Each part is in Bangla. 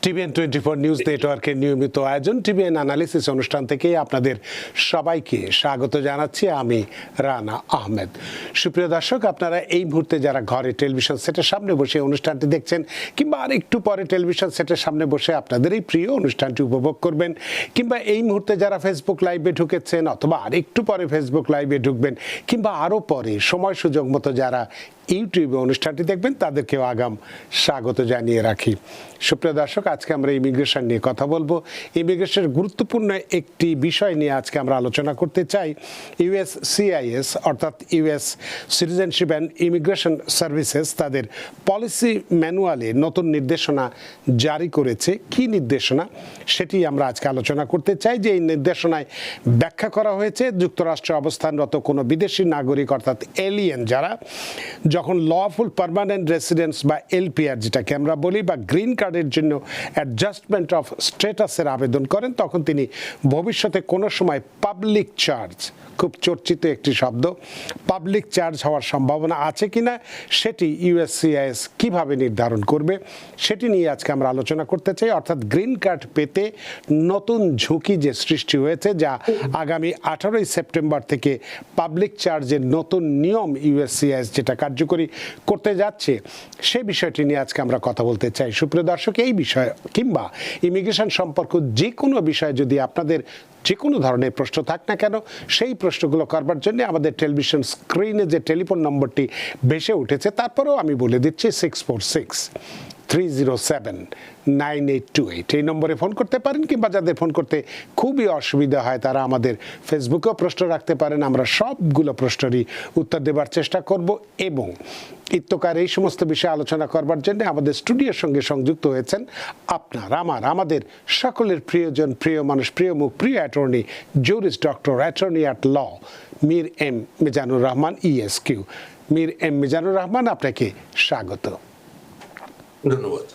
টিভিএন 24 নিউজ নেটওয়ার্কের নিয়মিত আয়োজন টিভিএন অ্যানালিসিস অনুষ্ঠান থেকে আপনাদের সবাইকে স্বাগত জানাচ্ছি। আমি রানা আহমেদ। সুপ্রিয় দর্শক, আপনারা এই মুহূর্তে যারা ঘরে টেলিভিশন সেটের সামনে বসে অনুষ্ঠানটি দেখছেন কিংবা আর একটু পরে টেলিভিশন সেটের সামনে বসে আপনাদের এই প্রিয় অনুষ্ঠানটি উপভোগ করবেন, কিংবা এই মুহূর্তে যারা ফেসবুক লাইভে ঢুকেছেন অথবা আর একটু পরে ফেসবুক লাইভে ঢুকবেন, কিংবা আরও পরে সময় সুযোগ মতো যারা ইউটিউবে অনুষ্ঠানটি দেখবেন, তাদেরকেও আগাম স্বাগত জানিয়ে রাখি। সুপ্রিয় দর্শক, আজকে আমরা ইমিগ্রেশন নিয়ে কথা বলবো। ইমিগ্রেশনের গুরুত্বপূর্ণ একটি বিষয় নিয়ে আজকে আমরা আলোচনা করতে চাই। USCIS অর্থাৎ US citizenship and immigration services তাদের পলিসি ম্যানুয়ালে নতুন নির্দেশনা জারি করেছে। কি নির্দেশনা সেটি আমরা আজকে আলোচনা করতে চাই। যে এই নির্দেশনায় ব্যাখ্যা করা হয়েছে যুক্তরাষ্ট্রে অবস্থানরত কোনো বিদেশি নাগরিক অর্থাৎ এলিয়েন যারা যখন লফুল পার্মানেন্ট রেসিডেন্স বা এলপিআর যেটাকে আমরা বলি বা গ্রিন কার্ডের জন্য অ্যাডজাস্টমেন্ট অফ স্ট্যাটাসের আবেদন করেন, তখন তিনি ভবিষ্যতে কোনো সময় পাবলিক চার্জ, খুব চর্চিত একটি শব্দ, পাবলিক চার্জ হওয়ার সম্ভাবনা আছে কিনা সেটি USCIS কিভাবে নির্ধারণ করবে সেটি নিয়ে আজকে আমরা আলোচনা করতে চাই। অর্থাৎ গ্রিন কার্ড পেতে নতুন ঝুঁকি যে সৃষ্টি হয়েছে, যা আগামী 18ই সেপ্টেম্বর থেকে পাবলিক চার্জের নতুন নিয়ম USCIS যেটা কার্যকরী করতে যাচ্ছে, সেই বিষয়টি নিয়ে আজকে আমরা কথা বলতে চাই। সুপ্রিয় দর্শক, এই বিষয় কিংবা ইমিগ্রেশন সম্পর্ক যে কোনো বিষয়ে যদি আপনাদের যে কোনো ধরনের প্রশ্ন থাক না কেন, সেই প্রশ্নগুলো করবার জন্য আমাদের টেলিভিশন স্ক্রিনে যে টেলিফোন নম্বরটি ভেসে উঠেছে, তারপরেও আমি বলে দিচ্ছি 646-307-9828 এই নম্বরে ফোন করতে পারেন, কিংবা যাদের ফোন করতে খুবই অসুবিধা হয় তারা আমাদের ফেসবুকেও প্রশ্ন রাখতে পারেন। আমরা সবগুলো প্রশ্নেরই উত্তর দেবার চেষ্টা করব। এবং ইত্যকার এই সমস্ত বিষয়ে আলোচনা করবার জন্য আমাদের স্টুডিওর সঙ্গে সংযুক্ত হয়েছেন আমাদের সকলের প্রিয়জন, প্রিয় মানুষ, প্রিয় মুখ, প্রিয় attorney, jurist, doctor, attorney at law Mir M Mizanur Rahman, ESQ। Mir M Mizanur Rahman, আপনাকে স্বাগত। ধন্যবাদ।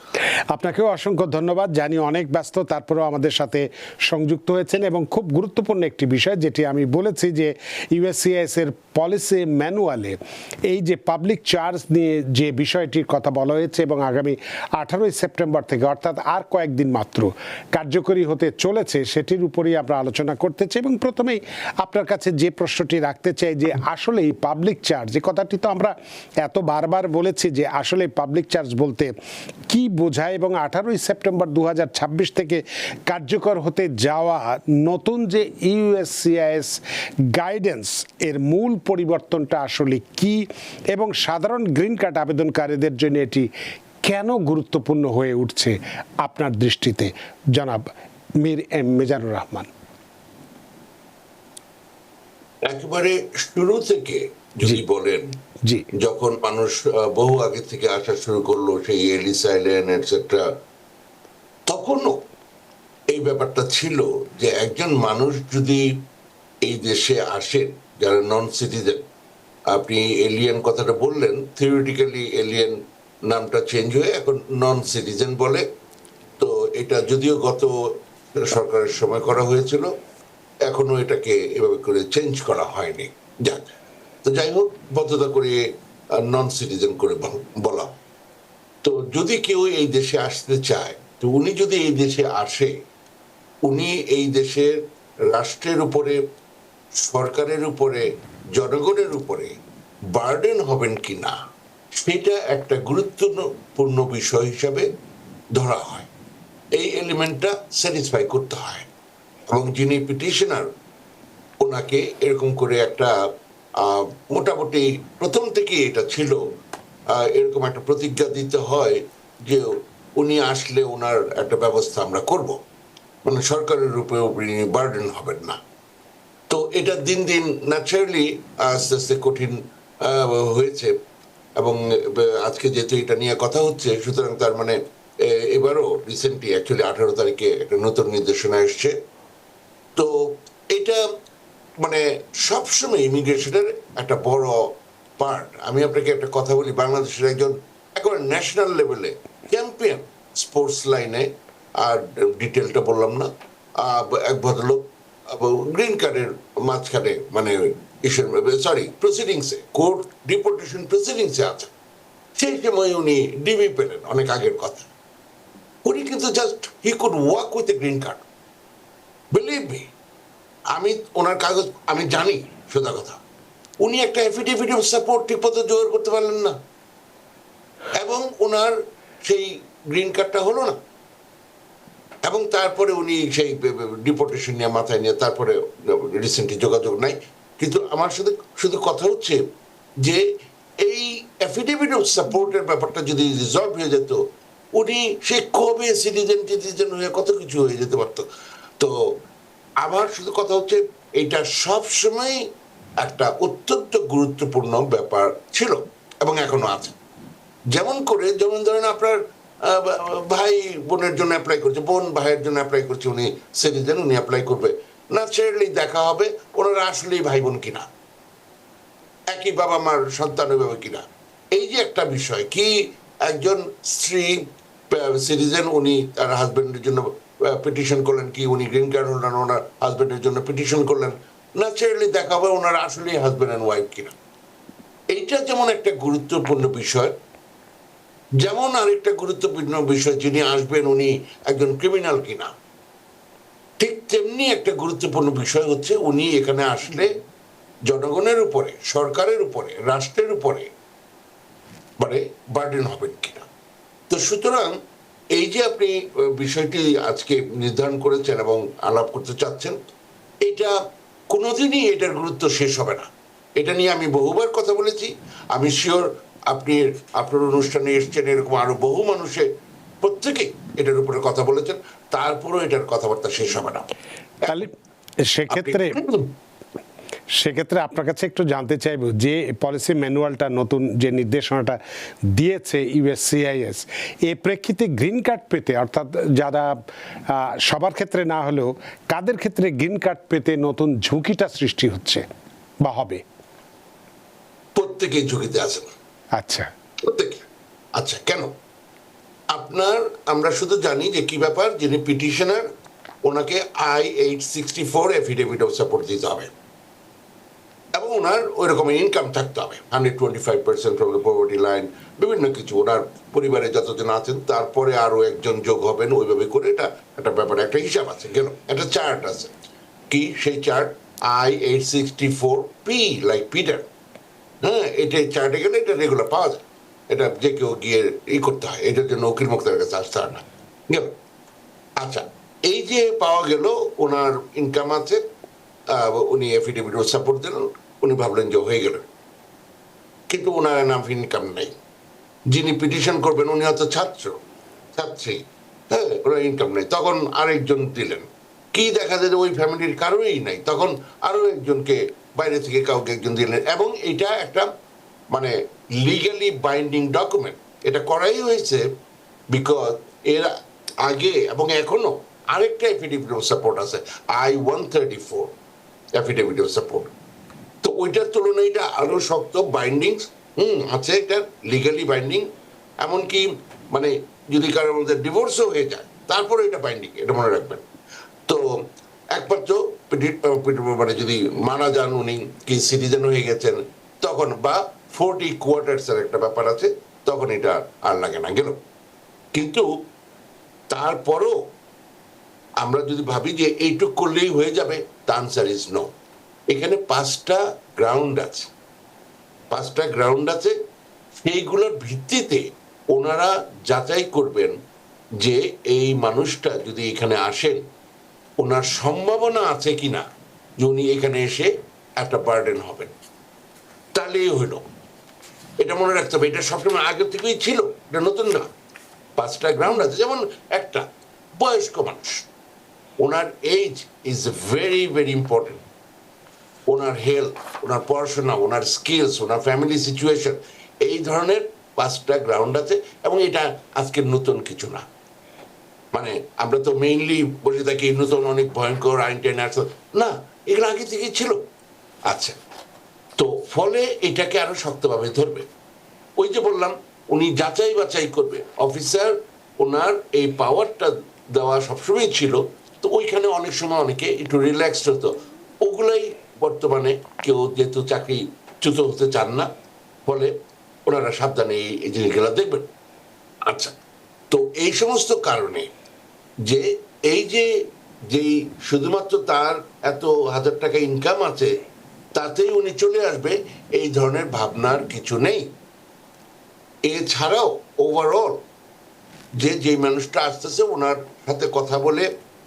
আপনাকেও অসংখ্য ধন্যবাদ। জানি অনেক ব্যস্ত, তারপরেও আমাদের সাথে সংযুক্ত হয়েছেন। এবং খুব গুরুত্বপূর্ণ একটি বিষয় যেটি আমি বলেছি যে USCIS এর পলিসি ম্যানুয়ালে এই যে পাবলিক চার্জ নিয়ে যে বিষয়টির কথা বলা হয়েছে এবং আগামী 18ই সেপ্টেম্বর থেকে অর্থাৎ আর কয়েকদিন মাত্র কার্যকরী হতে চলেছে, সেটির উপরেই আমরা আলোচনা করতে চাই। এবং প্রথমেই আপনার কাছে যে প্রশ্নটি রাখতে চাই যে আসলে এই পাবলিক চার্জ, যে কথাটি তো আমরা এত বারবার বলেছি যে আসলে পাবলিক চার্জ বলতে কি বোঝায়, এবং 18ই সেপ্টেম্বর 2026 থেকে কার্যকর হতে যাওয়া নতুন যে USCIS গাইডেন্স এর মূল পরিবর্তনটা আসলে কি, এবং সাধারণ গ্রিন কার্ড আবেদনকারীদের জন্য এটি কেন গুরুত্বপূর্ণ হয়ে উঠছে আপনার দৃষ্টিতে, জনাব মীর এম মিজানুর রহমান? একেবারে শুরু থেকে যদি বলেন, জি, যখন মানুষ বহু আগে থেকে আসা শুরু করলো, সেই এলিস আইল্যান্ড এটসেট্রা, তখনও এই ব্যাপারটা ছিল যে একজন মানুষ যদি এই দেশে আসেন যারা নন সিটিজেন, আপনি এলিয়েন কথাটা বললেন, থিওরিটিক্যালি এলিয়েন নামটা চেঞ্জ হয়ে এখন নন সিটিজেন বলে। তো এটা যদিও গত সরকারের সময় করা হয়েছিল, এখনো এটাকে এভাবে করে চেঞ্জ করা হয়নি। যাক, তো যাই হোক, বদ্ধতা করে নন সিটিজেন করে বলা। তো যদি কেউ এই দেশে আসতে চায়, তো উনি যদি এই দেশে আসে, উনি এই দেশের রাষ্ট্রের উপরে, সরকারের উপরে, জনগণের উপরে বার্ডেন হবেন কি না, সেটা একটা গুরুত্বপূর্ণ বিষয় হিসাবে ধরা হয়। এই এলিমেন্টটা স্যাটিসফাই করতে হয়। এবং যিনি পিটিশনার, ওনাকে এরকম করে একটা মোটামুটি প্রথম থেকে এটা ছিল, এরকম একটা প্রতিজ্ঞা দিতে হয় যে উনি আসলে ওনার একটা ব্যবস্থা আমরা করব, মানে সরকারের উপরে উনি বার্ডেন হবেন না। তো এটা দিন দিন ন্যাচারালি আস্তে আস্তে কঠিন হয়েছে। এবং আজকে যেহেতু এটা নিয়ে কথা হচ্ছে, সুতরাং তার মানে এবারও রিসেন্টলি অ্যাকচুয়ালি 18 তারিখে একটা নতুন নির্দেশনা এসছে। তো এটা মানে সবসময় ইমিগ্রেশনের একটা বড় পার্ট। আমি আপনাকে একটা কথা বলি, বাংলাদেশের একজন একেবারে ন্যাশনাল লেভেলে চ্যাম্পিয়ন স্পোর্টস লাইনে, আর ডিটেলটা বললাম না, এক ভদ্রলোক গ্রিন কার্ডের মাঝখানে মানে প্রসিডিংসে, কোর্ট ডিপোর্টেশন প্রসিডিংসে আছে, সেই সময় উনি ডিবি পেলেন, অনেক আগের কথা। উনি কিন্তু just he could work with a green card. Believe me, আমি ওনার কাগজ আমি জানি, সোজা কথা, উনি একটা এফিডেভিট অফ সাপোর্ট ঠিক মতো জোগাড় করতে পারলেন না, এবং ওনার সেই গ্রিন কার্ডটা হলো না, এবং তারপরে উনি সেই ডিপোর্টেশন নিয়ে মাথায় নিয়ে তারপরে রিসেন্টলি যোগাযোগ নাই। কিন্তু আমার সাথে শুধু কথা হচ্ছে যে এই অ্যাফিডেভিট অফ সাপোর্টের ব্যাপারটা যদি রিজলভ হয়ে যেত, উনি সে কবে সিটিজেন হয়ে কত কিছু হয়ে যেতে পারতো। তো আমার শুধু কথা হচ্ছে এটা সবসময় একটা অত্যন্ত গুরুত্বপূর্ণ ব্যাপার ছিল এবং এখনো আছে। যেমন ধরেন আপনার ভাই বোনের জন্য অ্যাপ্লাই করছে, বোন ভাইয়ের জন্য অ্যাপ্লাই করছে, উনি সিটিজেন, উনি অ্যাপ্লাই করবে, ন্যাচারালি দেখা হবে ওনারা আসলেই ভাই বোন কিনা, একই বাবা মার সন্তান হবে কিনা। এই যে একটা বিষয়, কি একজন স্ত্রী সিটিজেন, উনি তার হাজবেন্ডের জন্য পিটিশন করলেন, কি উনি গ্রিন কার্ড হোল্ডার, ওনার হাজবেন্ডের জন্য পিটিশন করলেন, ন্যাচারালি দেখা হবে ওনারা আসলেই হাজবেন্ড অ্যান্ড ওয়াইফ কিনা। এইটা যেমন একটা গুরুত্বপূর্ণ বিষয়, যেমন আরেকটা গুরুত্বপূর্ণ বিষয় যিনি আসবেন উনি একজন ক্রিমিনাল কিনা, ঠিক তেমনি একটা গুরুত্বপূর্ণ বিষয় হচ্ছে উনি এখানে আসলে জনগণের উপরে, সরকারের উপরে, রাষ্ট্রের উপরে মানে বার্ডেন হবেন কিনা। তো সুতরাং এই যে আপনি বিষয়টি আজকে নির্ধারণ করেছেন এবং আলাপ করতে চাচ্ছেন, এটা কোনোদিনই এটার গুরুত্ব শেষ হবে না। এটা নিয়ে আমি বহুবার কথা বলেছি, আমি শিওর আপনি আপনার অনুষ্ঠানে এসছেন, এরকম আরো বহু মানুষে প্রত্যেকেই এটার উপরে কথা বলেছেন, তারপরও এটার কথাবার্তা শেষ হবে না। তাহলে সেক্ষেত্রে আপনার কাছে একটু জানতে চাইব যে পলিসি ম্যানুয়ালটা, নতুন যে নির্দেশনাটা দিয়েছে ইউএসসিআইএস, এই প্রেক্ষিতে গ্রিন কার্ড পেতে, অর্থাৎ যারা সবার ক্ষেত্রে না হলেও কাদের ক্ষেত্রে গ্রিন কার্ড পেতে নতুন ঝুঁকিটা সৃষ্টি হচ্ছে বা হবে? প্রত্যেকেই ঝুঁকিতে আছেন। আচ্ছা, প্রত্যেকে। আচ্ছা, কেন? আমরা শুধু জানি যে কি ব্যাপার, যিনি পিটিশনার ওনাকে I-864 এফিডেভিট অফ সাপোর্ট দিতে হবে, এবং ওনার ওই রকম ইনকাম থাকতে হবে 125% ফ্রম দ্য পভার্টি লাইন, বিভিন্ন কিছু, ওনার পরিবারে যতজন আছেন তারপরে আরো একজন যোগ হবেন, ওইভাবে করে এটা একটা ব্যাপার, একটা হিসাব আছে, গেল একটা চার্ট আছে। কি সেই চার্ট? I-864P like Peter. হ্যাঁ, এটা চার্টে গেলে এটা রেগুলার পাওয়া যায়, এটা যে কেউ গিয়ে করতে হয়, এটার জন্য উকিল মুক্তার কাছে আসতে হয় না, গেল। আচ্ছা, এই যে পাওয়া গেল ওনার ইনকাম আছে, উনি এফিডেভিট সাপোর্ট দিলেন, উনি ভাবলেন যে হয়ে গেলেন, কিন্তু ওনার নাম ইনকাম নেই। যিনি পিটিশন করবেন উনি হয়তো ছাত্রী, হ্যাঁ, ওনার ইনকাম নেই, তখন আরেকজন দিলেন, কি দেখা যায় যে ওই ফ্যামিলির কারোই নাই, তখন আরো একজনকে বাইরে থেকে কাউকে একজন দিলেন, এবং এটা একটা মানে লিগালি বাইন্ডিং ডকুমেন্ট, এটা করাই হয়েছে বিকজ এর আগে এবং এখনো আরেকটা এফিডেভিট অফ সাপোর্ট আছে, I-134 এফিডেভিট অফ সাপোর্ট। তো ওইটার তুলনায় এটা আরো শক্ত বাইন্ডিং আছে, এটা লিগালি বাইন্ডিং, এমনকি মানে যদি কারোর মধ্যে ডিভোর্সও হয়ে যায় তারপরে এটা বাইন্ডিং, এটা মনে রাখবেন। তো একমাত্র মানে যদি মারা যান, উনি কি সিটিজেন হয়ে গেছেন তখন, বা 40 কোয়ার্টার্স এর একটা ব্যাপার আছে, তখন এটা আর লাগে না, গেল। কিন্তু তারপরও আমরা যদি ভাবি যে এইটুক করলেই হয়ে যাবে, দ্য আনসার ইজ নো। এখানে 5টা গ্রাউন্ড আছে, সেইগুলোর ভিত্তিতে ওনারা যাচাই করবেন যে এই মানুষটা যদি এখানে আসেন, ওনার সম্ভাবনা আছে কিনা যে উনি এখানে এসে একটা বার্ডেন হবেন, তাহলেই হইল। এটা মনে রাখতে হবে, এটা সবসময় আগে থেকেই ছিল, এটা নতুন না। 5টা গ্রাউন্ড আছে, যেমন একটা বয়স্ক মানুষ, ওনার age is very very important, ওনার হেলথ, ওনার পড়াশোনা, ওনার স্কিলস, ওনার ফ্যামিলি সিচুয়েশন, এই ধরনের 5টা গ্রাউন্ড আছে, এবং এটা আজকের নতুন কিছু না। মানে আমরা তো মেইনলি বসে থাকি নতুন অনেক ভয়ঙ্কর আইন টাইন না, এগুলো আগে থেকেই ছিল। আচ্ছা, তো ফলে এটাকে আরো শক্তভাবে ধরবে। ওই যে বললাম, উনি যাচাই বাছাই করবে, অফিসার ওনার এই পাওয়ারটা দেওয়া সবসময় ছিল, তো ওইখানে অনেক সময় অনেকে একটু রিল্যাক্সড হতো, ওগুলাই বর্তমানে কেউ যেহেতু চাকরিচ্যুত হতে চান না, ফলে ওনারা সাবধানে এই জিনিসগুলো দেখবেন। আচ্ছা, তো এই সমস্ত কারণে যে এই যে যেই শুধুমাত্র তার এত হাজার টাকা ইনকাম আছে তাতেই উনি চলে আসবে, এই ধরনের ভাবনার কিছু নেই। এছাড়াও ওভারঅল যে মানুষটা আসতেছে ওনার সাথে কথা বলে,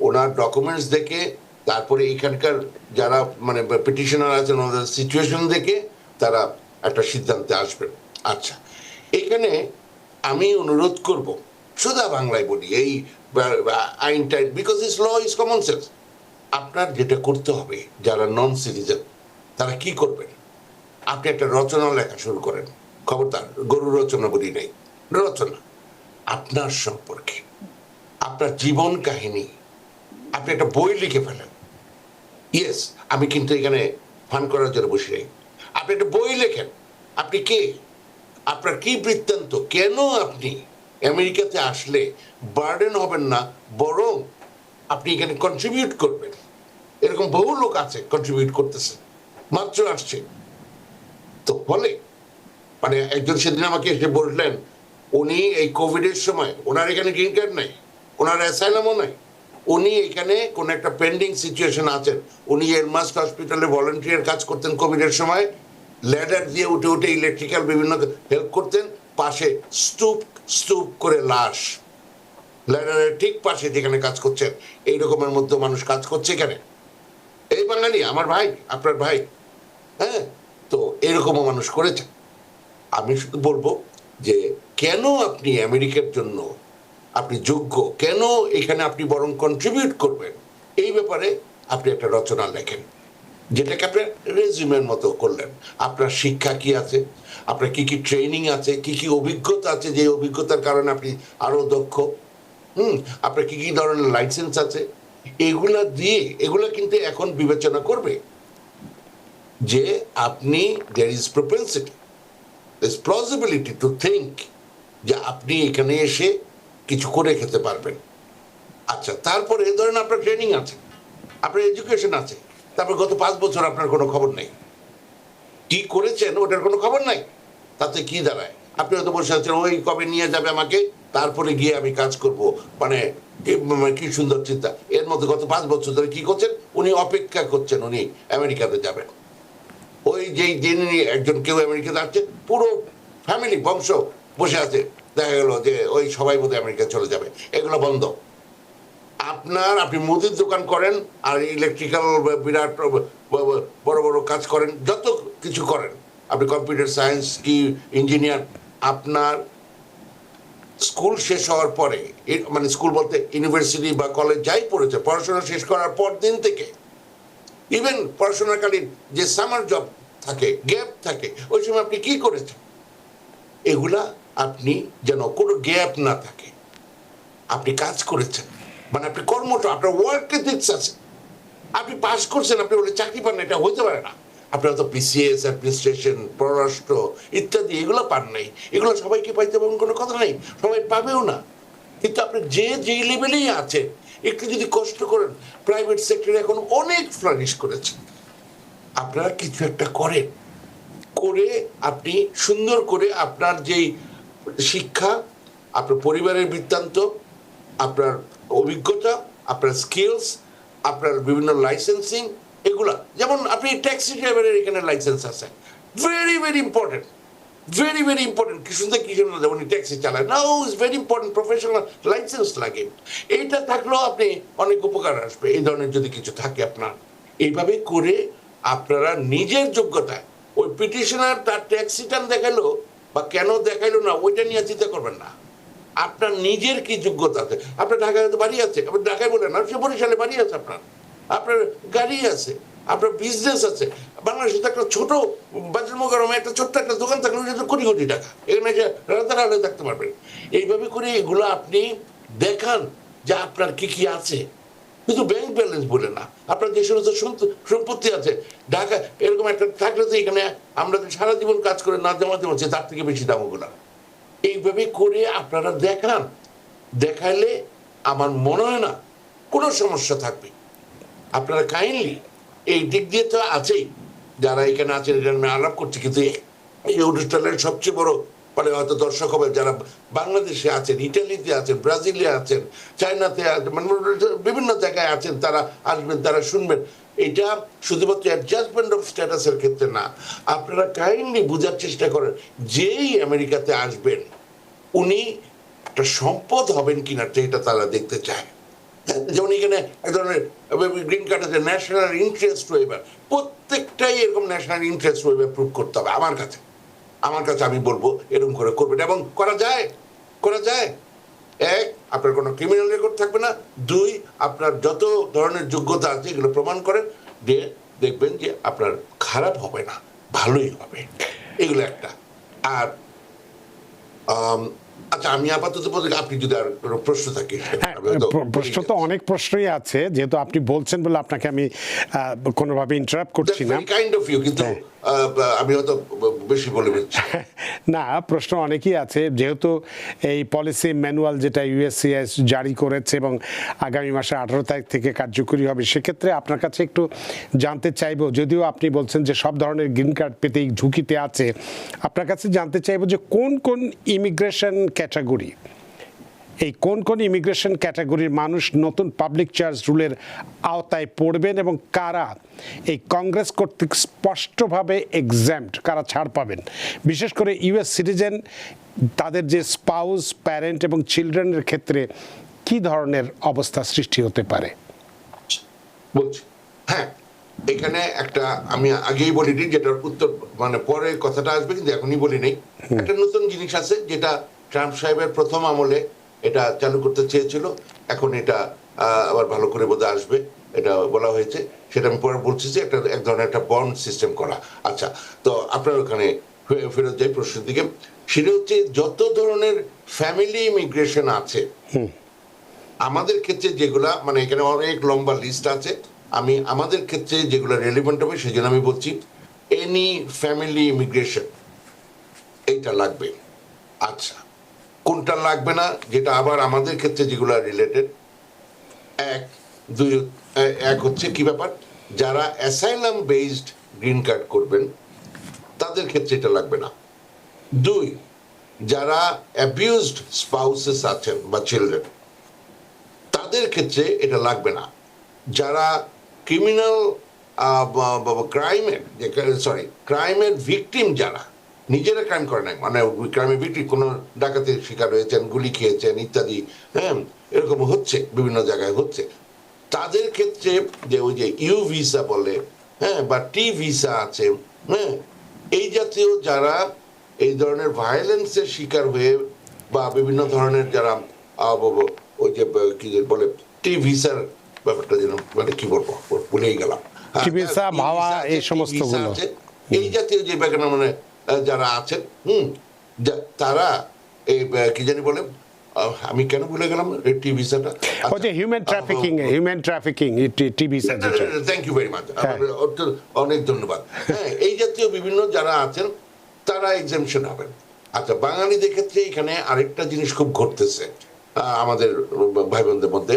ওনার ডকুমেন্টস দেখে, তারপরে এখানকার যারা মানে পিটিশনার আছেন ওনাদের সিচুয়েশন দেখে তারা একটা সিদ্ধান্তে আসবেন। আচ্ছা, এখানে আমি অনুরোধ করব, সোজা বাংলায় বলি, এই আইনটা, because this law is common sense. আপনার যেটা করতে হবে, যারা নন সিটিজেন তারা কি করবেন, আপনি একটা রচনা লেখা শুরু করেন। খবরদার গরু রচনা বলি নাই, রচনা আপনার সম্পর্কে, আপনার জীবন কাহিনী, আপনি একটা বই লিখে ফেলেন। ইয়েস, আমি কিন্তু এখানে ফান করার জন্য বসে নেই। আপনি একটা বই লেখেন, আপনি কে, আপনার কি বৃত্তান্ত, কেন আপনি আমেরিকাতে আসলে বার্ডেন হবেন না, বরং আপনি এখানে কন্ট্রিবিউট করবেন। এরকম বহু লোক আছে কন্ট্রিবিউট করতেছে, মাত্র আসছে। তো বলে মানে একজন সেদিন আমাকে এসে বললেন, উনি এই কোভিডের সময়, ওনার এখানে গ্রিন কার্ড নাই, ওনার অ্যাসাইলামও নাই, উনি এখানে কোন একটা পেন্ডিং সিচুয়েশন আছেন। উনি এরমাস্ট হসপিটালে ভলান্টিয়ার কাজ করতেন কোভিডের সময়, ল্যাডার দিয়ে উঠে উঠে ইলেকট্রিক্যাল বিভিন্ন হেল্প করতেন, পাশে স্তূপ স্তূপ করে লাশ, ল্যাডারের ঠিক পাশে যেখানে কাজ করছেন এই রকমের মধ্যে মানুষ কাজ করছে এখানে। এই বাঙালি আমার ভাই, আপনার ভাই, হ্যাঁ। তো এরকমও মানুষ করেছে। আমি শুধু বলবো যে কেন আপনি আমেরিকার জন্য আপনি যোগ্য, কেন এখানে আপনি বরং কন্ট্রিবিউট করবেন, এই ব্যাপারে আপনি একটা রচনা লেখেন, যেটাকে আপনার রেজিউমের মতো করলেন। আপনার শিক্ষা কি আছে, আপনার কি কি ট্রেনিং আছে, কি কি অভিজ্ঞতা আছে, যে অভিজ্ঞতার কারণে আপনি আরো দক্ষ, আপনার কি কি ধরনের লাইসেন্স আছে, এগুলা দিয়ে, এগুলা কিন্তু এখন বিবেচনা করবে যে আপনি there is propensity, there's plausibility to think যে আপনি এখানে এসে কিছু করে খেতে পারবেন। আচ্ছা, তারপরে ধরেন আপনার ট্রেনিং আছে, আপনার এডুকেশন আছে, তারপর গত 5 বছর আপনার কোনো খবর নেই, কি করেছেন ওটার কোনো খবর নাই, তাতে কি দাঁড়ায়? আপনি হয়তো বসে আছেন, ওই কবে নিয়ে যাবে আমাকে, তারপরে গিয়ে আমি কাজ করব, মানে কি সুন্দর চিন্তা। এর মধ্যে গত 5 বছর ধরে কি করছেন, উনি অপেক্ষা করছেন উনি আমেরিকাতে যাবেন। ওই যেই দিন একজন কেউ আমেরিকাতে আসছে, পুরো ফ্যামিলি বংশ বসে আছে, দেখা গেল যে ওই সবাই বোধহয় আমেরিকা চলে যাবে। এগুলো বন্ধ। আপনি মুদির দোকান করেন আর ইলেকট্রিক্যাল বিরাট বড় বড় কাজ করেন, যত কিছু করেন, আপনি কম্পিউটার সায়েন্স কি ইঞ্জিনিয়ার, আপনার স্কুল শেষ হওয়ার পরে, মানে স্কুল বলতে ইউনিভার্সিটি বা কলেজ যাই পড়েছে, পড়াশোনা শেষ করার পর দিন থেকে, ইভেন পড়াশোনাকালীন যে সামার জব থাকে, গ্যাপ থাকে, ওই সময় আপনি কি করেছেন, এগুলা আপনি যেন কোনো গ্যাপ না থাকে, আপনি কাজ করেছেন, মানে আপনি কর্মঠ, আপনার ওয়ার্ক এথিক্স আছে, আপনি পাস করছেন, আপনি বলে চাকরি পান না, এটা হতে পারে না। আপনি হয়তো পিসিএস, অ্যাডমিনিস্ট্রেশন, পররাষ্ট্র ইত্যাদি এগুলো পান নাই, এগুলো সবাইকে পাইতে পারবেন কোনো কথা নেই, সবাই পাবেও না। কিন্তু আপনি যেই লেভেলেই আছেন, একটু যদি কষ্ট করেন, প্রাইভেট সেক্টরে এখন অনেক ফ্লারিশ করেছে, আপনারা কিছু একটা করেন, করে আপনি সুন্দর করে আপনার যেই শিক্ষা, আপনার পরিবারের বৃত্তান্ত, আপনার অভিজ্ঞতা, আপনার স্কিলস, আপনার বিভিন্ন লাইসেন্সিং, এগুলা, যেমন আপনি ট্যাক্সি ড্রাইভারের এখানে লাইসেন্স আছে, very very important, very very important. কি সুন্দর কি জন্য যেমন ট্যাক্সি চালায়, now is very important, professional licence লাগে। এইটা থাকলেও আপনি অনেক উপকার আসবে, এই ধরনের যদি কিছু থাকে আপনার। এইভাবে করে আপনারা নিজের যোগ্যতায়, ওই পিটিশনার তার ট্যাক্স রিটার্ন দেখাইলো বা কেন দেখাইলো না, ওইটা নিয়ে চিন্তা করবেন না। আপনার নিজের কি যোগ্যতা আছে, আপনার ঢাকায় হয়তো বাড়ি আছে, আপনি ঢাকায় বলেন না, সে বরিশালে বাড়ি আছে, আপনার গাড়ি আছে, আপনার বিজনেস আছে। বাংলাদেশে একটা ছোট বাজার মোকারমে একটা ছোট্ট একটা দোকান থাকলে কোটি কোটি টাকা, এখানে এসে রাতারাতি থাকতে পারবেন। এইভাবে করে এগুলো আপনি দেখান যে আপনার কি কি আছে, কিন্তু ব্যাংক ব্যালেন্স বলে না, আপনার যে সমস্ত সম্পত্তি আছে ঢাকা এরকম একটা থাকলে তো এখানে আমরা সারা জীবন কাজ করে না জমাতে পারছি, তার থেকে বেশি দাম ওগুলো। এইভাবে করে আপনারা দেখান, দেখাইলে আমার মনে হয় না কোনো সমস্যা থাকবে। আপনারা কাইন্ডলি এই দিক দিয়ে তো আছেই, যারা এখানে আছেন এটা আমি আলাপ করছি, কিন্তু এই অনুষ্ঠানের সবচেয়ে বড় মানে হয়তো দর্শক হবে যারা বাংলাদেশে আছেন, ইটালিতে আছেন, ব্রাজিলে আছেন, চায়নাতে আছেন, মানে বিভিন্ন জায়গায় আছেন, তারা আসবেন, তারা শুনবেন। এটা শুধুমাত্র অ্যাডজাস্টমেন্ট অফ স্ট্যাটাসের ক্ষেত্রে না, আপনারা কাইন্ডলি বোঝার চেষ্টা করেন যেই আমেরিকাতে আসবেন উনি একটা সম্পদ হবেন কিনা এটা তারা দেখতে চায়। যেমন এখানে এক ধরনের গ্রিন কার্ড আছে ন্যাশনাল ইন্টারেস্ট ওয়েভার, প্রত্যেকটাই এরকম ন্যাশনাল ইন্টারেস্ট ওয়েভার প্রুভ করতে হবে আমার কাছে আমি বলবো এরকম করে করবেন, এবং করা যায়। এক, আপনার কোনো ক্রিমিনাল রেকর্ড থাকবে না। দুই, আপনার যত ধরনের যোগ্যতা আছে এগুলো প্রমাণ করেন, দিয়ে দেখবেন যে আপনার খারাপ হবে না, ভালোই হবে। এগুলো একটা। আর আচ্ছা, আমি আপাতত আপনি যদি আর কোনো প্রশ্ন থাকে। প্রশ্ন তো অনেক প্রশ্নই আছে, যেহেতু আপনি বলছেন বলে আপনাকে আমি কোনোভাবে ইন্টারাপ্ট করছি না। কাইন্ড অফ ইউ, কিন্তু আমি হয়তো বেশি বলে দিচ্ছি। না, প্রশ্ন অনেকই আছে, যেহেতু এই পলিসি ম্যানুয়াল যেটা ইউএসসিআইএস জারি করেছে এবং আগামী মাসে 18 তারিখ থেকে কার্যকরী হবে, সেক্ষেত্রে আপনার কাছে একটু জানতে চাইবো, যদিও আপনি বলছেন যে সব ধরনের গ্রিন কার্ড পেতেই ঝুঁকিতে আছে, আপনার কাছে জানতে চাইবো যে কোন কোন ইমিগ্রেশন ক্যাটাগরি, এই কোন ইমিগ্রেশন ক্যাটাগরির মানুষ নতুন পাবলিক চার্জ রুলের আওতায় পড়বেন এবং কারা এই কংগ্রেস কর্তৃক স্পষ্টভাবে এক্সাম্পট, কারা ছাড় পাবেন, বিশেষ করে ইউএস সিটিজেন, তাদের যে স্পাউস, প্যারেন্ট এবং চিলড্রেনের ক্ষেত্রে কি ধরনের অবস্থা সৃষ্টি হতে পারে? বলছি, হ্যাঁ, এখানে একটা আমি আগেই বলিনি, যেটার উত্তর মানে পরে কথাটা আসবে, কিন্তু এখনই বলি নেই। একটা নতুন জিনিস আছে যেটা ট্রাম্প সাহেবের প্রথম আমলে এটা চালু করতে চেয়েছিল, এখন এটা আবার ভালো করে বোধহয় আসবে, এটা বলা হয়েছে। সেটা আমি পরে বলছি যে একটা এক ধরনের একটা বন্ড সিস্টেম করা। আচ্ছা, তো আপনার ওখানে ফেরত যাই প্রশ্নের দিকে। সেটা হচ্ছে যত ধরনের ফ্যামিলি ইমিগ্রেশন আছে আমাদের ক্ষেত্রে, যেগুলা মানে এখানে অনেক লম্বা লিস্ট আছে, আমি আমাদের ক্ষেত্রে যেগুলো রেলিভেন্ট হবে সেই জন্য আমি বলছি এনি ফ্যামিলি ইমিগ্রেশন এইটা লাগবে। আচ্ছা, কোনটা লাগবে না, যেটা আবার আমাদের ক্ষেত্রে যেগুলো রিলেটেড, এক হচ্ছে কি ব্যাপার, যারা অ্যাসাইলাম বেসড গ্রিন কার্ড করবেন তাদের ক্ষেত্রে এটা লাগবে না। দুই, যারা অ্যাবিউজড স্পাউসেস আছেন বা চিলড্রেন তাদের ক্ষেত্রে এটা লাগবে না। যারা ক্রিমিনাল ক্রাইমের ভিকটিম, যারা নিজেরা ক্রাইম করে নাই, মানে ক্রাইমের ভিকটিম, কোনো ডাকাতির শিকার হয়েছেন, গুলি খেয়েছেন ইত্যাদি, হ্যাঁ, এরকম হচ্ছে, বিভিন্ন জায়গায় হচ্ছে, তাদের ক্ষেত্রে যে ওই যে ইউ ভিসা বলে, হ্যাঁ, বা টি ভিসা আছে, হ্যাঁ, এই জাতীয় যারা এই ধরনের ভায়োলেন্সের শিকার হয়ে বা বিভিন্ন ধরনের যারা ওই যে কি বলে টি ভিসার ব্যাপারটা যেন মানে কি বলবো ভুলেই গেলাম, এই সমস্তগুলো, এই জাতীয় যে ব্যাপার মানে যারা আছেন, তারা এই কি জানি বলে, আমি কেন ভুলে গেলাম টি ভিসাটা, human trafficking T visa. Thank you very much, অনেক ধন্যবাদ। হ্যাঁ, এই জাতীয় বিভিন্ন যারা আছেন তারা এক্সাম্পশন হবেন। আচ্ছা, বাঙালিদের ক্ষেত্রে এখানে আরেকটা জিনিস খুব ঘটতেছে আমাদের ভাই বোনদের মধ্যে,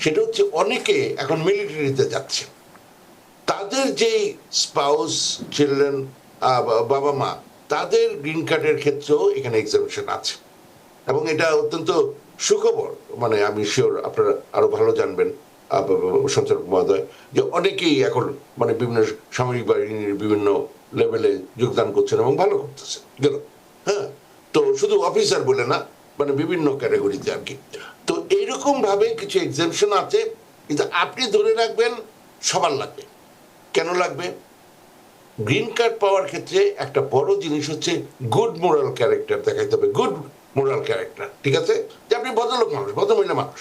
সেটা হচ্ছে অনেকে এখন মিলিটারিতে যাচ্ছে, তাদের যেই স্পাউস, চিলড্রেন, বাবা মা, তাদের গ্রিন কার্ডের ক্ষেত্রেও এখানে এক্সাম্পশন আছে, এবং এটা অত্যন্ত সুখবর। মানে আমি শিওর আপনারা আরো ভালো জানবেন সঞ্চালক মহোদয়, যে অনেকেই এখন মানে বিভিন্ন সামরিক বাহিনীর বিভিন্ন লেভেলে যোগদান করছেন এবং ভালো করতেছেন গেল। হ্যাঁ, তো শুধু অফিসার বলে না, মানে বিভিন্ন ক্যাটাগরিতে আর কি। তো এইরকম ভাবে কিছু এক্সাম্পশন আছে, কিন্তু আপনি ধরে রাখবেন সবার লাগবে। কেন লাগবে? গ্রিন কার্ড পাওয়ার ক্ষেত্রে একটা বড় জিনিস হচ্ছে গুড মোরাল ক্যারেক্টার দেখাইতে হবে, গুড মোরাল ক্যারেক্টার, ঠিক আছে? যে আপনি ভদ্রলোক মানুষ, ভদ্রমহিলা মানুষ,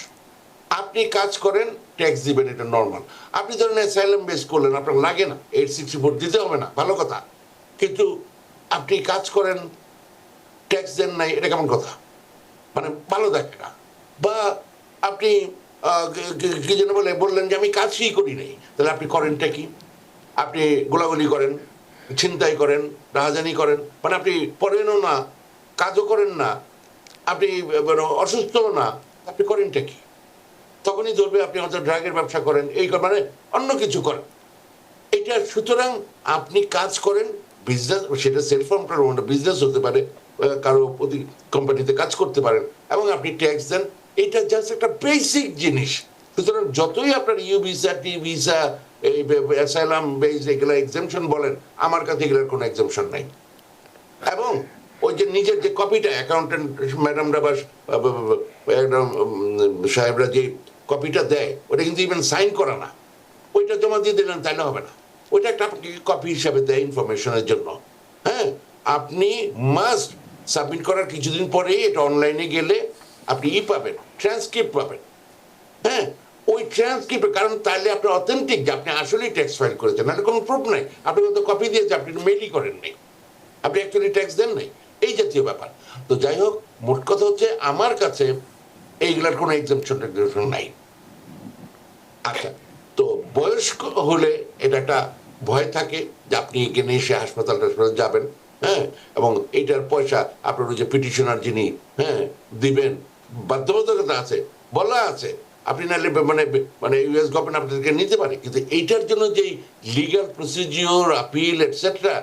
আপনি কাজ করেন, ট্যাক্স দিবেন, এটা নর্মাল। আপনি ধরেন অ্যাসাইলাম বেস করলেন, আপনার লাগে না 864 দিতে হবে না, ভালো কথা, কিন্তু আপনি কাজ করেন, ট্যাক্স দেন নাই, এটা কেমন কথা? মানে ভালো দেখে না। বা আপনি কি যেন বললেন যে আমি কাজই করি নাই, তাহলে আপনি করেনটা কি? আপনি গোলাগুলি করেন, ছিনতাই করেন, রাহাজানি করেন, মানে আপনি পড়েনও না, কাজও করেন না, আপনি অসুস্থও না, আপনি করেনটা কি? তখনই ধরবে আপনি হয়তো ড্রাগের ব্যবসা করেন, এই মানে অন্য কিছু করেন। এটা সুতরাং আপনি কাজ করেন, বিজনেস, সেটা সেলফ এমপ্লয়েড বিজনেস হতে পারে, কারো প্রতি কোম্পানিতে কাজ করতে পারেন এবং আপনি ট্যাক্স দেন, এটা জাস্ট একটা বেসিক জিনিস। সুতরাং যতই আপনার U visa, T visa, asylum base এগুলো এক্সামশন বলেন, আমার কাছে এগুলোর কোনো এক্সামশন নাই। এবং ওই যে নিজের যে কপিটা অ্যাকাউন্টেন্ট ম্যাডামরা বা সাহেবরা যে কপিটা দেয়, ওটা কিন্তু ইভেন সাইন করা না, ওইটা জমা দিয়ে দিলেন তাইলে হবে না, ওইটা একটা আপনাকে কপি হিসাবে দেয় ইনফরমেশনের জন্য। হ্যাঁ, আপনি মাস্ট সাবমিট করার কিছুদিন পরেই এটা অনলাইনে গেলে আপনি পাবেন, ট্রান্সক্রিপ্ট পাবেন। হ্যাঁ, ওই ট্রান্সক্রিপ্ট, কারণ তাহলে আপনি অথেন্টিক যে আপনি আসলেই ট্যাক্স ফাইল করেছেন, নাহলে কোনো প্রুফ নাই, আপনি কিন্তু কপি দিয়েছে, আপনি মেইলই করেন নাই, আপনি অ্যাকচুয়ালি ট্যাক্স দেন নাই, এই জাতীয় ব্যাপার। তো যাই হোক, মোট কথা হচ্ছে আমার কাছে এইগুলার কোনো এক্সামশন নাই। আচ্ছা, তো বয়স্ক হলে এটা একটা ভয় থাকে যে আপনি এখানে এসে হাসপাতাল যাবেন, হ্যাঁ, এবং এইটার পয়সা আপনার ওই যে পিটিশনার যিনি, হ্যাঁ, দিবেন, বাধ্যবাধকতা আছে, বলা আছে, আপনি নাহলে মানে মানে ইউএস গভর্নমেন্ট আপনাদেরকে নিতে পারে, কিন্তু এইটার জন্য যেই legal procedure, appeal etcetera,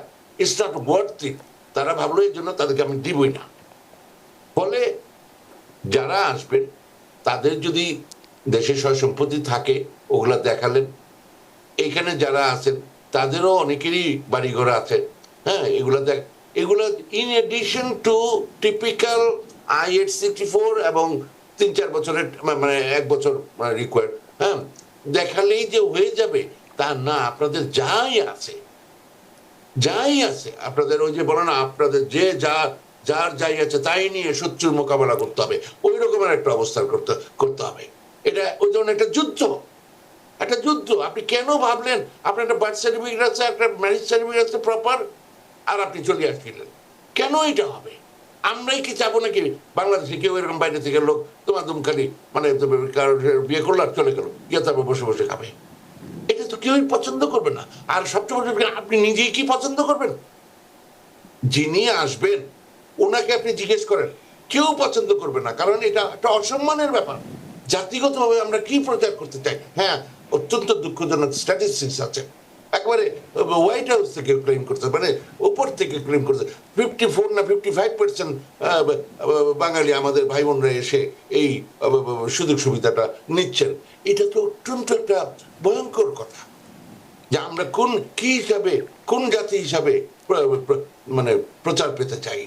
it's not worth it. তারা ভাবলো এই জন্য তাদেরকে আমি দিবই না। ফলে যারা আসবেন তাদের যদি দেশে সয় সম্পত্তি থাকে ওগুলা দেখালেন, এখানে যারা আছেন তাদেরও অনেকেরই বাড়িঘর আছে, হ্যাঁ, এগুলা in addition to typical I-864 এবং 3-4 বছরের মানে 1 বছর রিকোয়ার্ড, হ্যাঁ, দেখালেই যে হয়ে যাবে তা না। আপনাদের যাই আছে আপনাদের ওই যে বলো না, আপনাদের যে যার যাই আছে তাই নিয়ে শত্রুর মোকাবেলা করতে হবে, ওই রকমের একটা অবস্থা করতে হবে। এটা ওই ধরনের একটা যুদ্ধ। আপনি কেন ভাবলেন আপনার একটা বার্থ সার্টিফিকেট আছে, একটা ম্যারেজ সার্টিফিকেট আছে প্রপার, আর আপনি চলে আসছিলেন? কেন এটা হবে? আমরাই কি চাবো নাকি বাংলাদেশে কেউ এরকম বাইরে থেকে লোক তোমার দুমখালি মানে বিয়ে করলো আর চলে গেল, গিয়ে তারপর বসে বসে খাবে? এটা তো কেউই পছন্দ করবে না। আর সবচেয়ে বড়, আপনি নিজেই কি পছন্দ করবেন? যিনি আসবেন ওনাকে আপনি জিজ্ঞেস করেন, কেউ পছন্দ করবে না, কারণ এটা একটা অসম্মানের ব্যাপার। জাতিগতভাবে আমরা কি প্রচার করতে চাই? হ্যাঁ, অত্যন্ত দুঃখজনক স্ট্যাটিস্টিক্স আছে, একবারে হোয়াইট হাউস থেকে ক্লেম করছে, মানে উপর থেকে ক্লেম করছে 54 না 55% বাঙালি আমাদের ভাই বোনরা এসে এই সুযোগ সুবিধাটা নিচ্ছেন। এটা তো অত্যন্ত একটা ভয়ঙ্কর কথা যে আমরা কি হিসাবে, কোন জাতি হিসাবে মানে প্রচার পেতে চাই।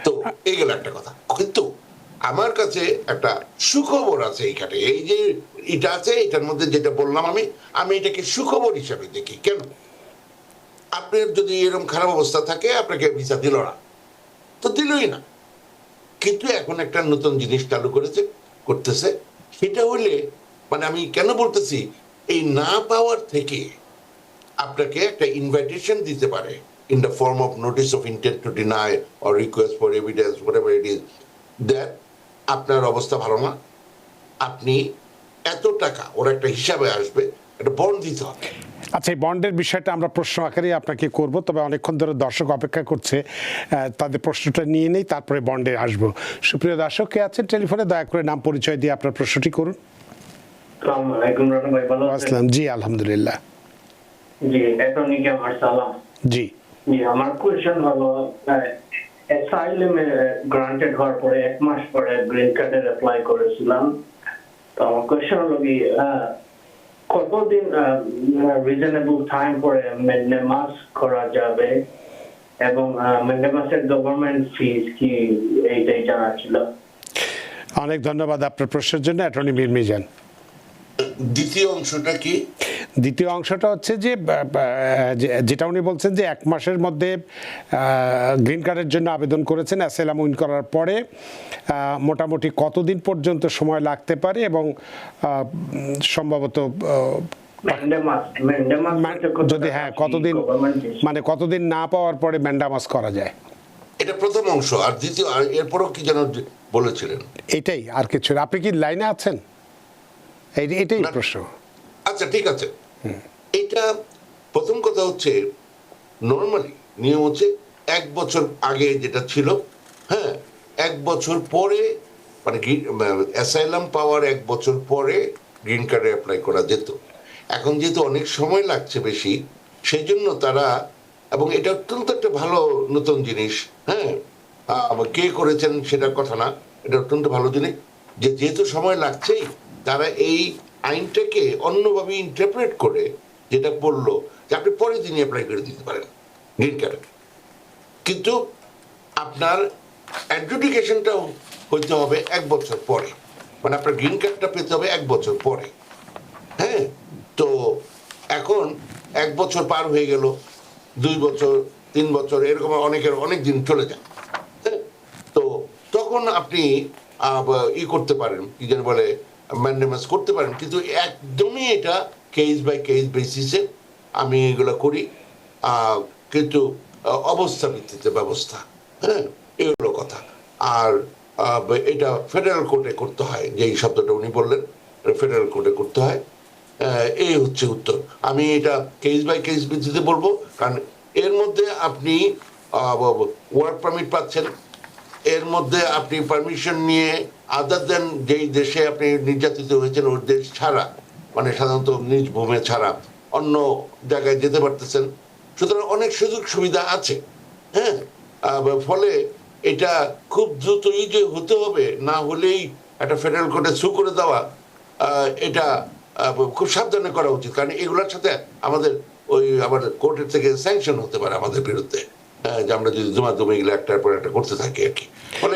তো এইগুলো একটা কথা। কিন্তু আমার কাছে একটা সুখবর আছে এইখানে, এই যে এটা আছে, এটার মধ্যে যেটা বললাম আমি এটাকে সুখবর হিসাবে দেখি। কেন? আপনার যদি এরকম খারাপ অবস্থা থাকে, আপনাকে ভিসা দিল না তো দিলই না, কিন্তু এখন একটা নতুন জিনিস চালু করতেছে, সেটা হলে মানে আমি কেন বলতেছি, এই না পাওয়ার থেকে আপনাকে একটা ইনভাইটেশন দিতে পারে in the form of notice of intent to deny or request for evidence, whatever it is, that আপনার অবস্থা ভালো না, আপনি এত টাকা, ওর একটা হিসাবে আসবে, একটা বন্ড দিতে হবে। আচ্ছা, এই বন্ডের বিষয়টা আমরা প্রশ্ন আকারে আপনাকে করব, তবে অনেকক্ষণ ধরে দর্শক অপেক্ষা করছে, তাদের প্রশ্নটা নিয়ে নেই, তারপরে বন্ডে আসব। সুপ্রিয় দর্শক কে আছেন টেলিফোনে, দয়া করে নাম পরিচয় দিয়ে আপনার প্রশ্নটি করুন। আসসালামু আলাইকুম রানা ভাই, ভালো আছেন? আসসালাম, জি আলহামদুলিল্লাহ। জি, অ্যাটর্নিকে আমার সালাম। জি জি, আমার কোয়েশ্চেন হলো, অ্যাসাইলাম গ্রান্টেড হওয়ার পরে 1 মাস পরে গ্রিন কার্ডের অ্যাপ্লাই করেছিলাম। তো আমার কোয়েশ্চেন হলো কি, কতদিন রিজনেবল টাইম পরে মেন্টেনেন্স করা যাবে, এবং মেন্টেনেন্সের গভর্নমেন্ট ফিস কি, এইটাই জানার ছিল। অনেক ধন্যবাদ আপনার প্রশ্নের জন্য। অ্যাটর্নি মীর মিজান। দ্বিতীয় অংশটা কি? দ্বিতীয় অংশটা হচ্ছে যে যেটা উনি বলছেন যে 1 মাসের মধ্যে গ্রিন কার্ডের জন্য আবেদন করেছেন, অ্যাসাইলাম উইন করার পরে মোটামুটি কতদিন পর্যন্ত সময় লাগতে পারে, এবং সম্ভবত যদি কতদিন, মানে কতদিন না পাওয়ার পরে ম্যান্ডামাস করা যায়। এটা প্রথম অংশ। আর দ্বিতীয়, এরপরও কি যেন বলেছিলেন? এটাই, আর কিছু। আপনি কি লাইনে আছেন? এটাই প্রশ্ন। আচ্ছা, ঠিক আছে। এটা প্রথম কথা হচ্ছে, নর্মালি নিয়ম হচ্ছে 1 বছর আগে যেটা ছিল, হ্যাঁ, 1 বছর পরে মানে অ্যাসাইলাম পাওয়ার 1 বছর পরে গ্রিন কার্ডে অ্যাপ্লাই করা যেত। এখন যেহেতু অনেক সময় লাগছে বেশি, সেই জন্য তারা, এবং এটা অত্যন্ত একটা ভালো নতুন জিনিস, হ্যাঁ, কে করেছেন সেটার কথা না, এটা অত্যন্ত ভালো জিনিস যে যেহেতু সময় লাগছেই তারা এই আইনটাকে অন্যভাবে ইন্টারপ্রেট করে যেটা বললো যে আপনি পরের দিনই অ্যাপ্লাই করে দিতে পারেন গ্রিন কার্ড, কিন্তু আপনার অ্যাডজুডিকেশনটা হইতে হবে 1 বছর পরে, মানে আপনার গ্রিন কার্ডটা পেতে হবে 1 বছর পরে। হ্যাঁ, তো এখন 1 বছর পার হয়ে গেল, 2 বছর 3 বছর এরকম অনেকের অনেক দিন চলে যায়। হ্যাঁ, তো তখন আপনি করতে পারেন, কি যেন বলে, ম্যান্ডেমাস করতে পারেন, কিন্তু একদমই এটা কেস বাই কেস বেসিসে আমি এগুলো করি, কিন্তু অবস্থা ভিত্তিতে ব্যবস্থা। হ্যাঁ, এগুলো কথা। আর এটা ফেডারেল কোর্টে করতে হয়, যেই শব্দটা উনি বললেন, ফেডারেল কোর্টে করতে হয়। এই হচ্ছে উত্তর। আমি এটা কেস বাই কেস ভিত্তিতে বলবো, কারণ এর মধ্যে আপনি ওয়ার্ক পারমিট পাচ্ছেন, এর মধ্যে আপনি পারমিশন নিয়ে আদার দেন যেই দেশে আপনি নির্যাতিত হয়েছেন ওই দেশ ছাড়া, মানে সাধারণত নিজ ভূমে ছাড়া অন্য জায়গায় যেতে পারতেছেন, সুতরাং অনেক সুযোগ সুবিধা আছে। হ্যাঁ, ফলে এটা খুব দ্রুতই যে হতে হবে না হলেই একটা ফেডারেল কোর্টে সু করে দেওয়া, এটা খুব সাবধানে করা উচিত, কারণ এগুলোর সাথে আমাদের আবার কোর্টের থেকে স্যাংশন হতে পারে আমাদের বিরুদ্ধে, যে আমরা যদি জমাজমি এগুলো একটার পর একটা করতে থাকি আর কি। ফলে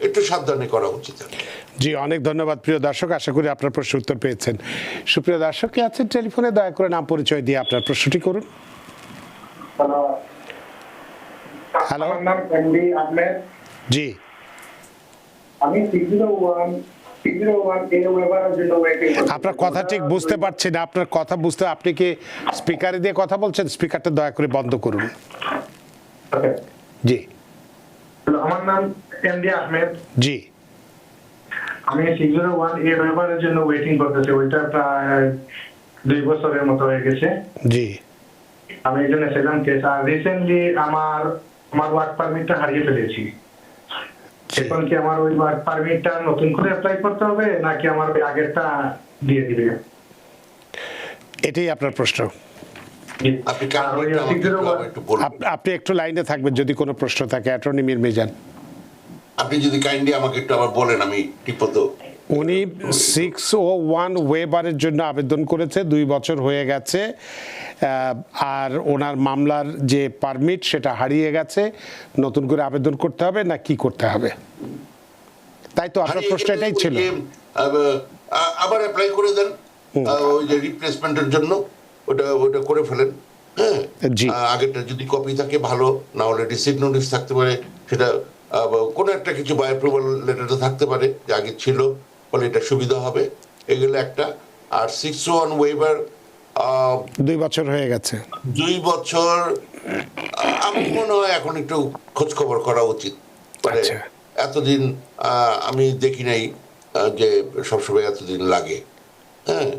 একটু সাবধানে করা উচিত। জি, অনেক ধন্যবাদ প্রিয় দর্শক, আশা করি আপনার প্রশ্ন উত্তর পেয়েছেন। সুপ্রিয় দর্শক কে আছেন টেলিফোনে, দয়া করে নাম পরিচয় দিয়ে আপনার প্রশ্নটি করুন। হ্যালো, আমার নাম এমডি আহমেদ। জি, আমি 601 এ ওয়েবারের জন্য ওয়েটিং করছি। আপনার কথা ঠিক বুঝতে পারছি না, আপনার কথা বুঝতে, আপনি কি স্পিকারে দিয়ে কথা বলছেন? স্পিকারটা দয়া করে বন্ধ করুন। ওকে, জি আমার নাম এমডি আহমেদ। জি, আমি 601 এ ওয়েবারের জন্য ওয়েটিং করতেছি, ওইটা প্রায় 2 বছরের মতো হয়ে গেছে। জি, আমি এই জন্য সেলাম কেস, আর রিসেন্টলি আমার ওয়ার্ক পারমিটটা হারিয়ে ফেলেছি। এখন কি আমার ওই ওয়ার্ক পারমিটটা নতুন করে অ্যাপ্লাই করতে হবে নাকি আমার ওই আগেরটা দিয়ে দিবে? এটাই আপনার প্রশ্ন। আপনি আর ওই 601 একটু বলুন, আপনি একটু লাইনে থাকবেন যদি কোনো প্রশ্ন থাকে। অ্যাটর্নি মীর মিজান, আপনি যদি কাইন্ডলি আমাকে একটু আবার বলেন, আমি ঠিকমতো। উনি 601 ওয়েবারের জন্য আবেদন করেছে, 2 বছর হয়ে গেছে, আর ওনার মামলার যে পারমিট সেটা হারিয়ে গেছে, নতুন করে আবেদন করতে হবে না কি করতে হবে? তাই তো আপনার প্রশ্ন এটাই ছিল। আবার অ্যাপ্লাই করে দেন ওই যে রিপ্লেসমেন্টের জন্য, ওটা করে ফেলেন। হ্যাঁ, জি, আগেরটা যদি কপি থাকে ভালো, না হলে রিসিভ নোটিশ থাকতে পারে, সেটা কোনো একটা কিছু বাই অ্যাপ্রুভাল লেটারটা থাকতে পারে যে আগে ছিল, ফলে এটা সুবিধা হবে। এগুলো একটা। আর 601 ওয়েবার 2 বছর হয়ে গেছে। 2 বছর, আমার মনে হয় এখন একটু খোঁজ খবর করা উচিত। মানে আচ্ছা, এতদিন আমি দেখি নাই যে সবসময় এতদিন লাগে। হ্যাঁ,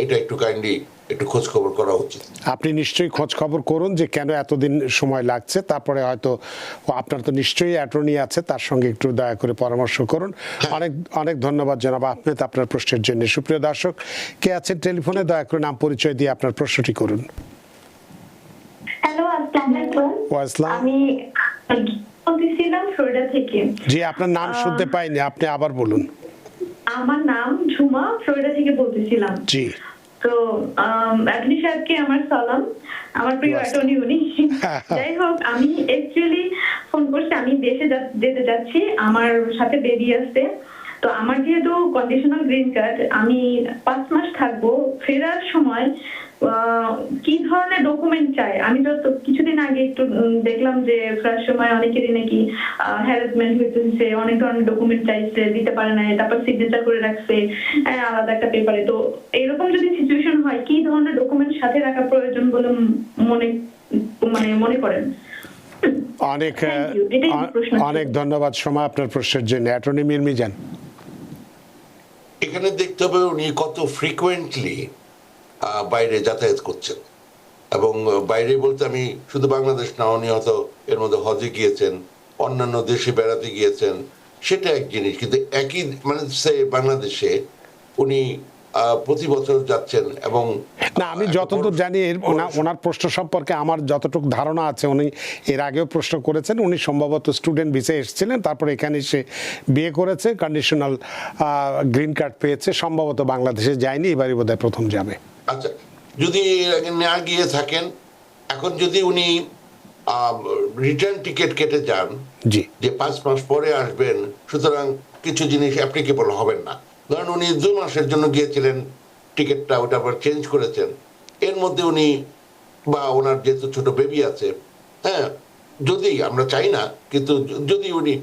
এটা একটু কাইন্ডলি একটু খোঁজ খবর করা উচিত। আপনি নিশ্চয়ই খোঁজ খবর করুন যে কেন এতদিন সময় লাগছে, তারপরে হয়তো আপনার তো নিশ্চয়ই অ্যাটর্নি আছে, তার সঙ্গে একটু দয়া করে পরামর্শ করুন। অনেক অনেক ধন্যবাদ জনাব আহমেদ আপনার প্রশ্নের জন্য। সুপ্রিয় দর্শক কে আছেন টেলিফোনে, দয়া করে নাম পরিচয় দিয়ে আপনার প্রশ্নটি করুন। হ্যালো, আসসালামু আলাইকুম। ওয়াসসালাম। আমি বলতেছিলাম ফ্লোরিডা থেকে। জি, আপনার নাম শুনতে পাইনি, আপনি আবার বলুন। আমার নাম ঝুমা, ফ্লোরিডা থেকে বলতেছিলাম। জি, তো অ্যাটর্নি সাহেবকে আমার সালাম, আমার প্রিয় অ্যাটর্নি উনি। যাই হোক, আমি অ্যাকচুয়ালি ফোন করছি, আমি দেশে যেতে যাচ্ছি, আমার সাথে বেবি আছে। তো আমার যেহেতু কন্ডিশনাল গ্রিন কার্ড, আমি 5 মাস থাকবো। ফেরার সময় কি ধরনের ডকুমেন্ট চাই? আমি তো কিছুদিন আগে একটু দেখলাম যে ফেরার সময় অনেকেরই নাকি হ্যারাসমেন্ট হইতেছে, অনেক ধরনের ডকুমেন্ট চাইছে, দিতে পারে না, তারপর সিগনেচার করে রাখছে আলাদা একটা পেপারে। তো এরকম যদি সিচুয়েশন হয়, কি ধরনের ডকুমেন্ট সাথে রাখা প্রয়োজন বলে মনে করেন? অনেক অনেক ধন্যবাদ সোমা আপনার প্রশ্নের জন্য। অ্যাটর্নি মীর মিজান, এখানে দেখতে হবে উনি কত ফ্রিকুয়েন্টলি বাইরে যাতায়াত করছেন, এবং বাইরে বলতে আমি শুধু বাংলাদেশ না, উনি হয়তো এর মধ্যে হজে গিয়েছেন, অন্যান্য দেশে বেড়াতে গিয়েছেন, সেটা এক জিনিস। কিন্তু একই মানে বাংলাদেশে উনি প্রতি বছর যাচ্ছেন, এবং না আমি যতদূর জানি ওনার প্রশ্ন সম্পর্কে আমার যতটুকু ধারণা আছে, উনি এর আগেও প্রশ্ন করেছেন। উনি সম্ভবত স্টুডেন্ট ভিসায় এসেছিলেন, তারপরে এখানে এসে বিয়ে করেছে, কন্ডিশনাল গ্রিন কার্ড পেয়েছে, সম্ভবত বাংলাদেশে যায়নি, এবারই বোধহয় প্রথম যাবে। আচ্ছা, যদি না গিয়ে থাকেন, এখন যদি উনি রিটার্ন টিকিট কেটে যান জি, যে 5 মাস পরে আসবেন, সুতরাং কিছু জিনিস অ্যাপ্লিকেবল হবেন না। ধরেন উনি 2 মাসের জন্য গিয়েছিলেন, টিকিটটা ওটা আবার চেঞ্জ করেছেন, এর মধ্যে উনি বা ওনার যেহেতু ছোট বেবি আছে, হ্যাঁ, যদি আমরা চাই না, কিন্তু যদি উনি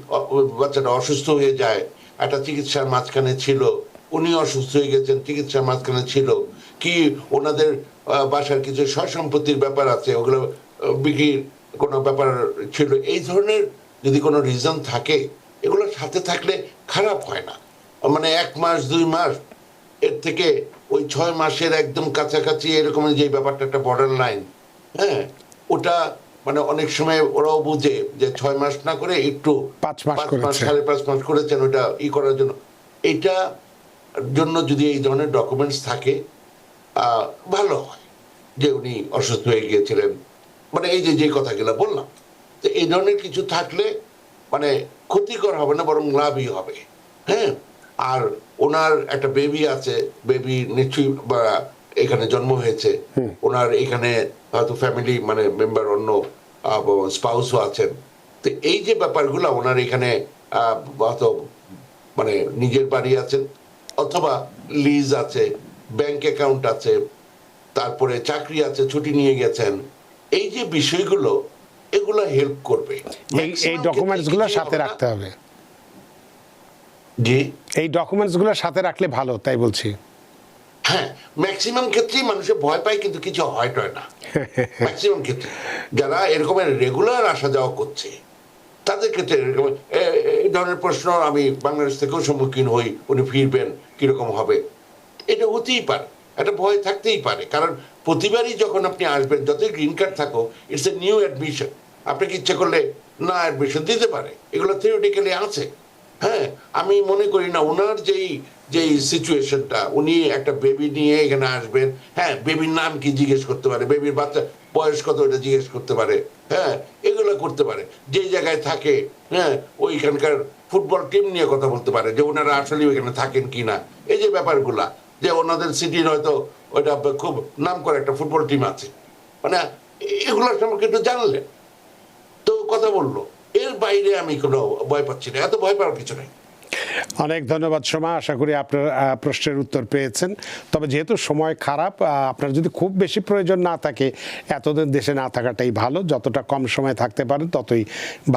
বাচ্চাটা অসুস্থ হয়ে যায়, একটা চিকিৎসার মাঝখানে ছিল, উনি অসুস্থ হয়ে গেছেন, চিকিৎসার মাঝখানে ছিল, কি ওনাদের বাসার কিছু সয়-সম্পত্তির ব্যাপার আছে, ওগুলো বিক্রির কোনো ব্যাপার ছিল, এই ধরনের যদি কোনো রিজন থাকে, এগুলো সাথে থাকলে খারাপ হয় না। মানে 1 মাস 2 মাস এর থেকে ওই 6 মাসের একদম কাছাকাছি এরকম যে ব্যাপারটা, একটা বর্ডার লাইন, হ্যাঁ, ওটা মানে অনেক সময় ওরাও বুঝে যে 6 মাস না করে একটু 5 মাস 5.5 মাস করেছেন, ওটা করার জন্য। এইটা জন্য যদি এই ধরনের ডকুমেন্টস থাকে ভালো হয়, যে উনি অসুস্থ হয়ে গিয়েছিলেন, মানে এই যে কথাগুলো বললাম, তো এই ধরনের কিছু থাকলে মানে ক্ষতিকর হবে না, বরং লাভই হবে। হ্যাঁ, আর ওনার একটা বেবি আছে, বেবি নিশ্চয়ই এখানে জন্ম হয়েছে, ওনার এখানে হয়তো ফ্যামিলি মানে মেম্বার অন্য স্পাউসও আছেন। তো এই যে ব্যাপারগুলো, ওনার এখানে হয়তো মানে নিজের বাড়ি আছেন, অথবা লিজ আছে, ব্যাংক অ্যাকাউন্ট আছে, তারপরে চাকরি আছে, ছুটি নিয়ে গেছেন, এই যে বিষয়গুলো, এগুলো হেল্প করবে। এই ডকুমেন্টসগুলো সাথে রাখতে হবে। জি, এই ডকুমেন্টসগুলো সাথে রাখলে ভালো, তাই বলছি। হ্যাঁ, ম্যাক্সিমাম ক্ষেত্রেই মানুষের ভয় পায়, কিন্তু কিছু হয় না। ম্যাক্সিমাম ক্ষেত্রে যারা এরকমের রেগুলার আসা যাওয়া করছে, তাদের ক্ষেত্রে এরকম এই ধরনের প্রশ্ন আমি বাংলাদেশ থেকেও সম্মুখীন হই, উনি ফিরবেন কিরকম হবে, এটা হতেই পারে, একটা ভয় থাকতেই পারে। কারণ প্রতিবারই যখন আপনি আসবেন, যতই গ্রিন কার্ড থাকো, ইটস এ নিউ অ্যাডমিশন, আপনাকে ইচ্ছে করলে না অ্যাডমিশন দিতে পারে, এগুলো থিওরিটিক্যালি আছে। হ্যাঁ, আমি মনে করি না ওনার যেই সিচুয়েশনটা, উনি একটা বেবি নিয়ে এখানে আসবেন, হ্যাঁ, বেবির নাম কি জিজ্ঞেস করতে পারে, বেবির বাচ্চা বয়স কত এটা জিজ্ঞেস করতে পারে, হ্যাঁ, এগুলো করতে পারে। যে জায়গায় থাকে, হ্যাঁ, ওইখানকার ফুটবল টিম নিয়ে কথা বলতে পারে, যে ওনারা আসলে ওইখানে থাকেন কিনা, এই যে ব্যাপারগুলা, যে ওনাদের সিটির হয়তো ওইটা খুব নাম করে একটা ফুটবল টিম আছে, মানে এগুলোর সম্পর্কে একটু জানলেন, তো কথা বললো। এর বাইরে আমি কোনো ভয় পাচ্ছি না, এত ভয় পাওয়ার কিছু নেই। অনেক ধন্যবাদ সোমা, আশা করি আপনার প্রশ্নের উত্তর পেয়েছেন। তবে যেহেতু সময় খারাপ, আপনার যদি খুব বেশি প্রয়োজন না থাকে, এতদিন দেশে না থাকাটাই ভালো, যতটা কম সময় থাকতে পারেন ততই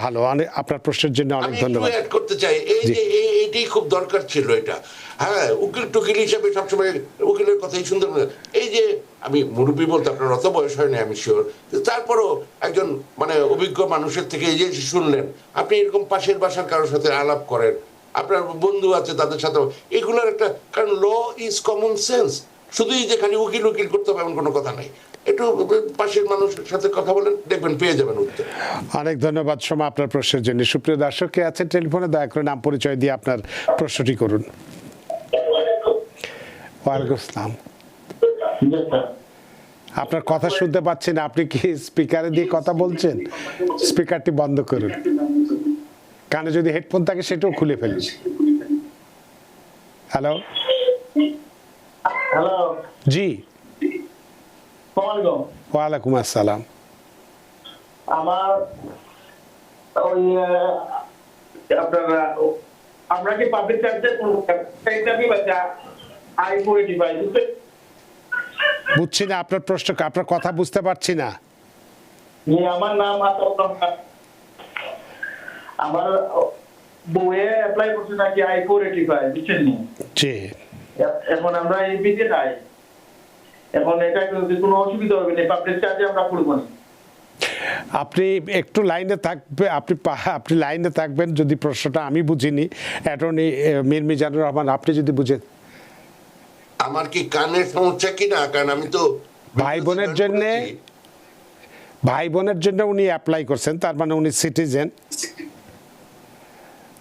ভালো। আপনার প্রশ্নের জন্য অনেক ধন্যবাদ। আমি করতে চাই, এই যে এইটাই খুব দরকার ছিল এটা। হ্যাঁ, উকিল টুকিল হিসাবে সবসময় উকিলের কথাই সুন্দর, এই যে আমি মুরব্বী বলতে আপনার অত বয়স হয় না আমি শিওর, তারপরও একজন মানে অভিজ্ঞ মানুষের থেকে এই যে শুনলেন, আপনি এরকম পাশের বাসার কারোর সাথে আলাপ করেন, আপনার বন্ধু আছে তাদের সাথে, এগুলোর একটা, কারণ ল ইজ কমন সেন্স, শুধুই যে খালি উকিল করতে হবে এমন কোনো কথা নাই, একটু পাশের মানুষের সাথে কথা বলেন, দেখবেন পেয়ে যাবেন উত্তর। অনেক ধন্যবাদ সোমা আপনার প্রশ্নের জন্য। সুপ্রিয় দর্শক কে আছেন টেলিফোনে, দয়া করে নাম পরিচয় দিয়ে আপনার প্রশ্নটি করুন। ওয়ালাইকুম আসসালাম। আপনার কথা শুনতে পাচ্ছি না, আপনি কি স্পিকারে দিয়ে কথা বলছেন? স্পিকারটি বন্ধ করুন, কানে যদি হেডফোন থাকে সেটাও খুলে ফেলুন। হ্যালো, হ্যালো, জি, ওয়ালাইকুম আসসালাম। আমার ওই আপনারা আমরা কি পাবলিক চার্জের বুঝছি না আপনার প্রশ্ন, আপনার কথা বুঝতে পারছি না। আমার নাম আমার বইয়ে অ্যাপ্লাই করছে নাকি I-485, বুঝছেন নি? জি, এখন আমরা এপিতে নাই, এখন এটা কোনো অসুবিধা হবে না, পাবলিক চার্জে আমরা করব না। আপনি একটু লাইনে থাকবে, আপনি লাইনে থাকবেন। যদি প্রশ্নটা আমি বুঝিনি, অ্যাটর্নি মীর মিজানুর রহমান, আপনি যদি বুঝেন। আমার কি কানের সমস্যা কিনা, কারণ আমি তো ভাই বোনের জন্য উনি অ্যাপ্লাই করছেন, তার মানে উনি সিটিজেন।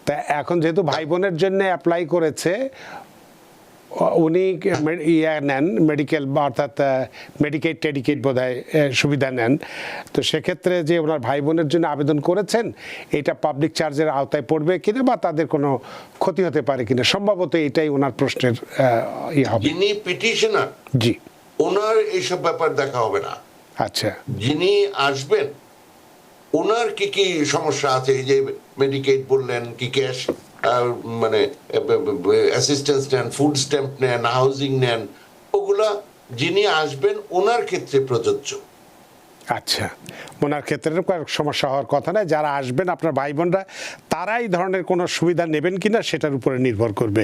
তা এখন যেহেতু ভাই বোনের জন্য অ্যাপ্লাই করেছে, উনি নেন মেডিকেল বা অর্থাৎ মেডিকেট টেডিকেট বোধহয় সুবিধা নেন, তো সেক্ষেত্রে যে ওনার ভাই বোনের জন্য আবেদন করেছেন এটা পাবলিক চার্জের আওতায় পড়বে কিনা বা তাদের কোনো ক্ষতি হতে পারে কিনা, সম্ভবত এটাই ওনার প্রশ্নের হবে। যিনি পিটিশনার জি, ওনার এইসব ব্যাপার দেখা হবে না। আচ্ছা, যিনি আসবেন ওনার কি কি সমস্যা আছে, এই যে মেডিকেট বললেন, কি ক্যাশ মানে অ্যাসিস্ট্যান্স নেন, ফুড স্ট্যাম্প নেন, হাউজিং নেন, ওগুলা যিনি আসবেন ওনার ক্ষেত্রে প্রযোজ্য। আচ্ছা, ওনার ক্ষেত্রে সমস্যা হওয়ার কথা নয়, যারা আসবেন আপনার ভাই বোনরা তারা এই ধরনের কোনো সুবিধা নেবেন কিনা সেটার উপরে নির্ভর করবে।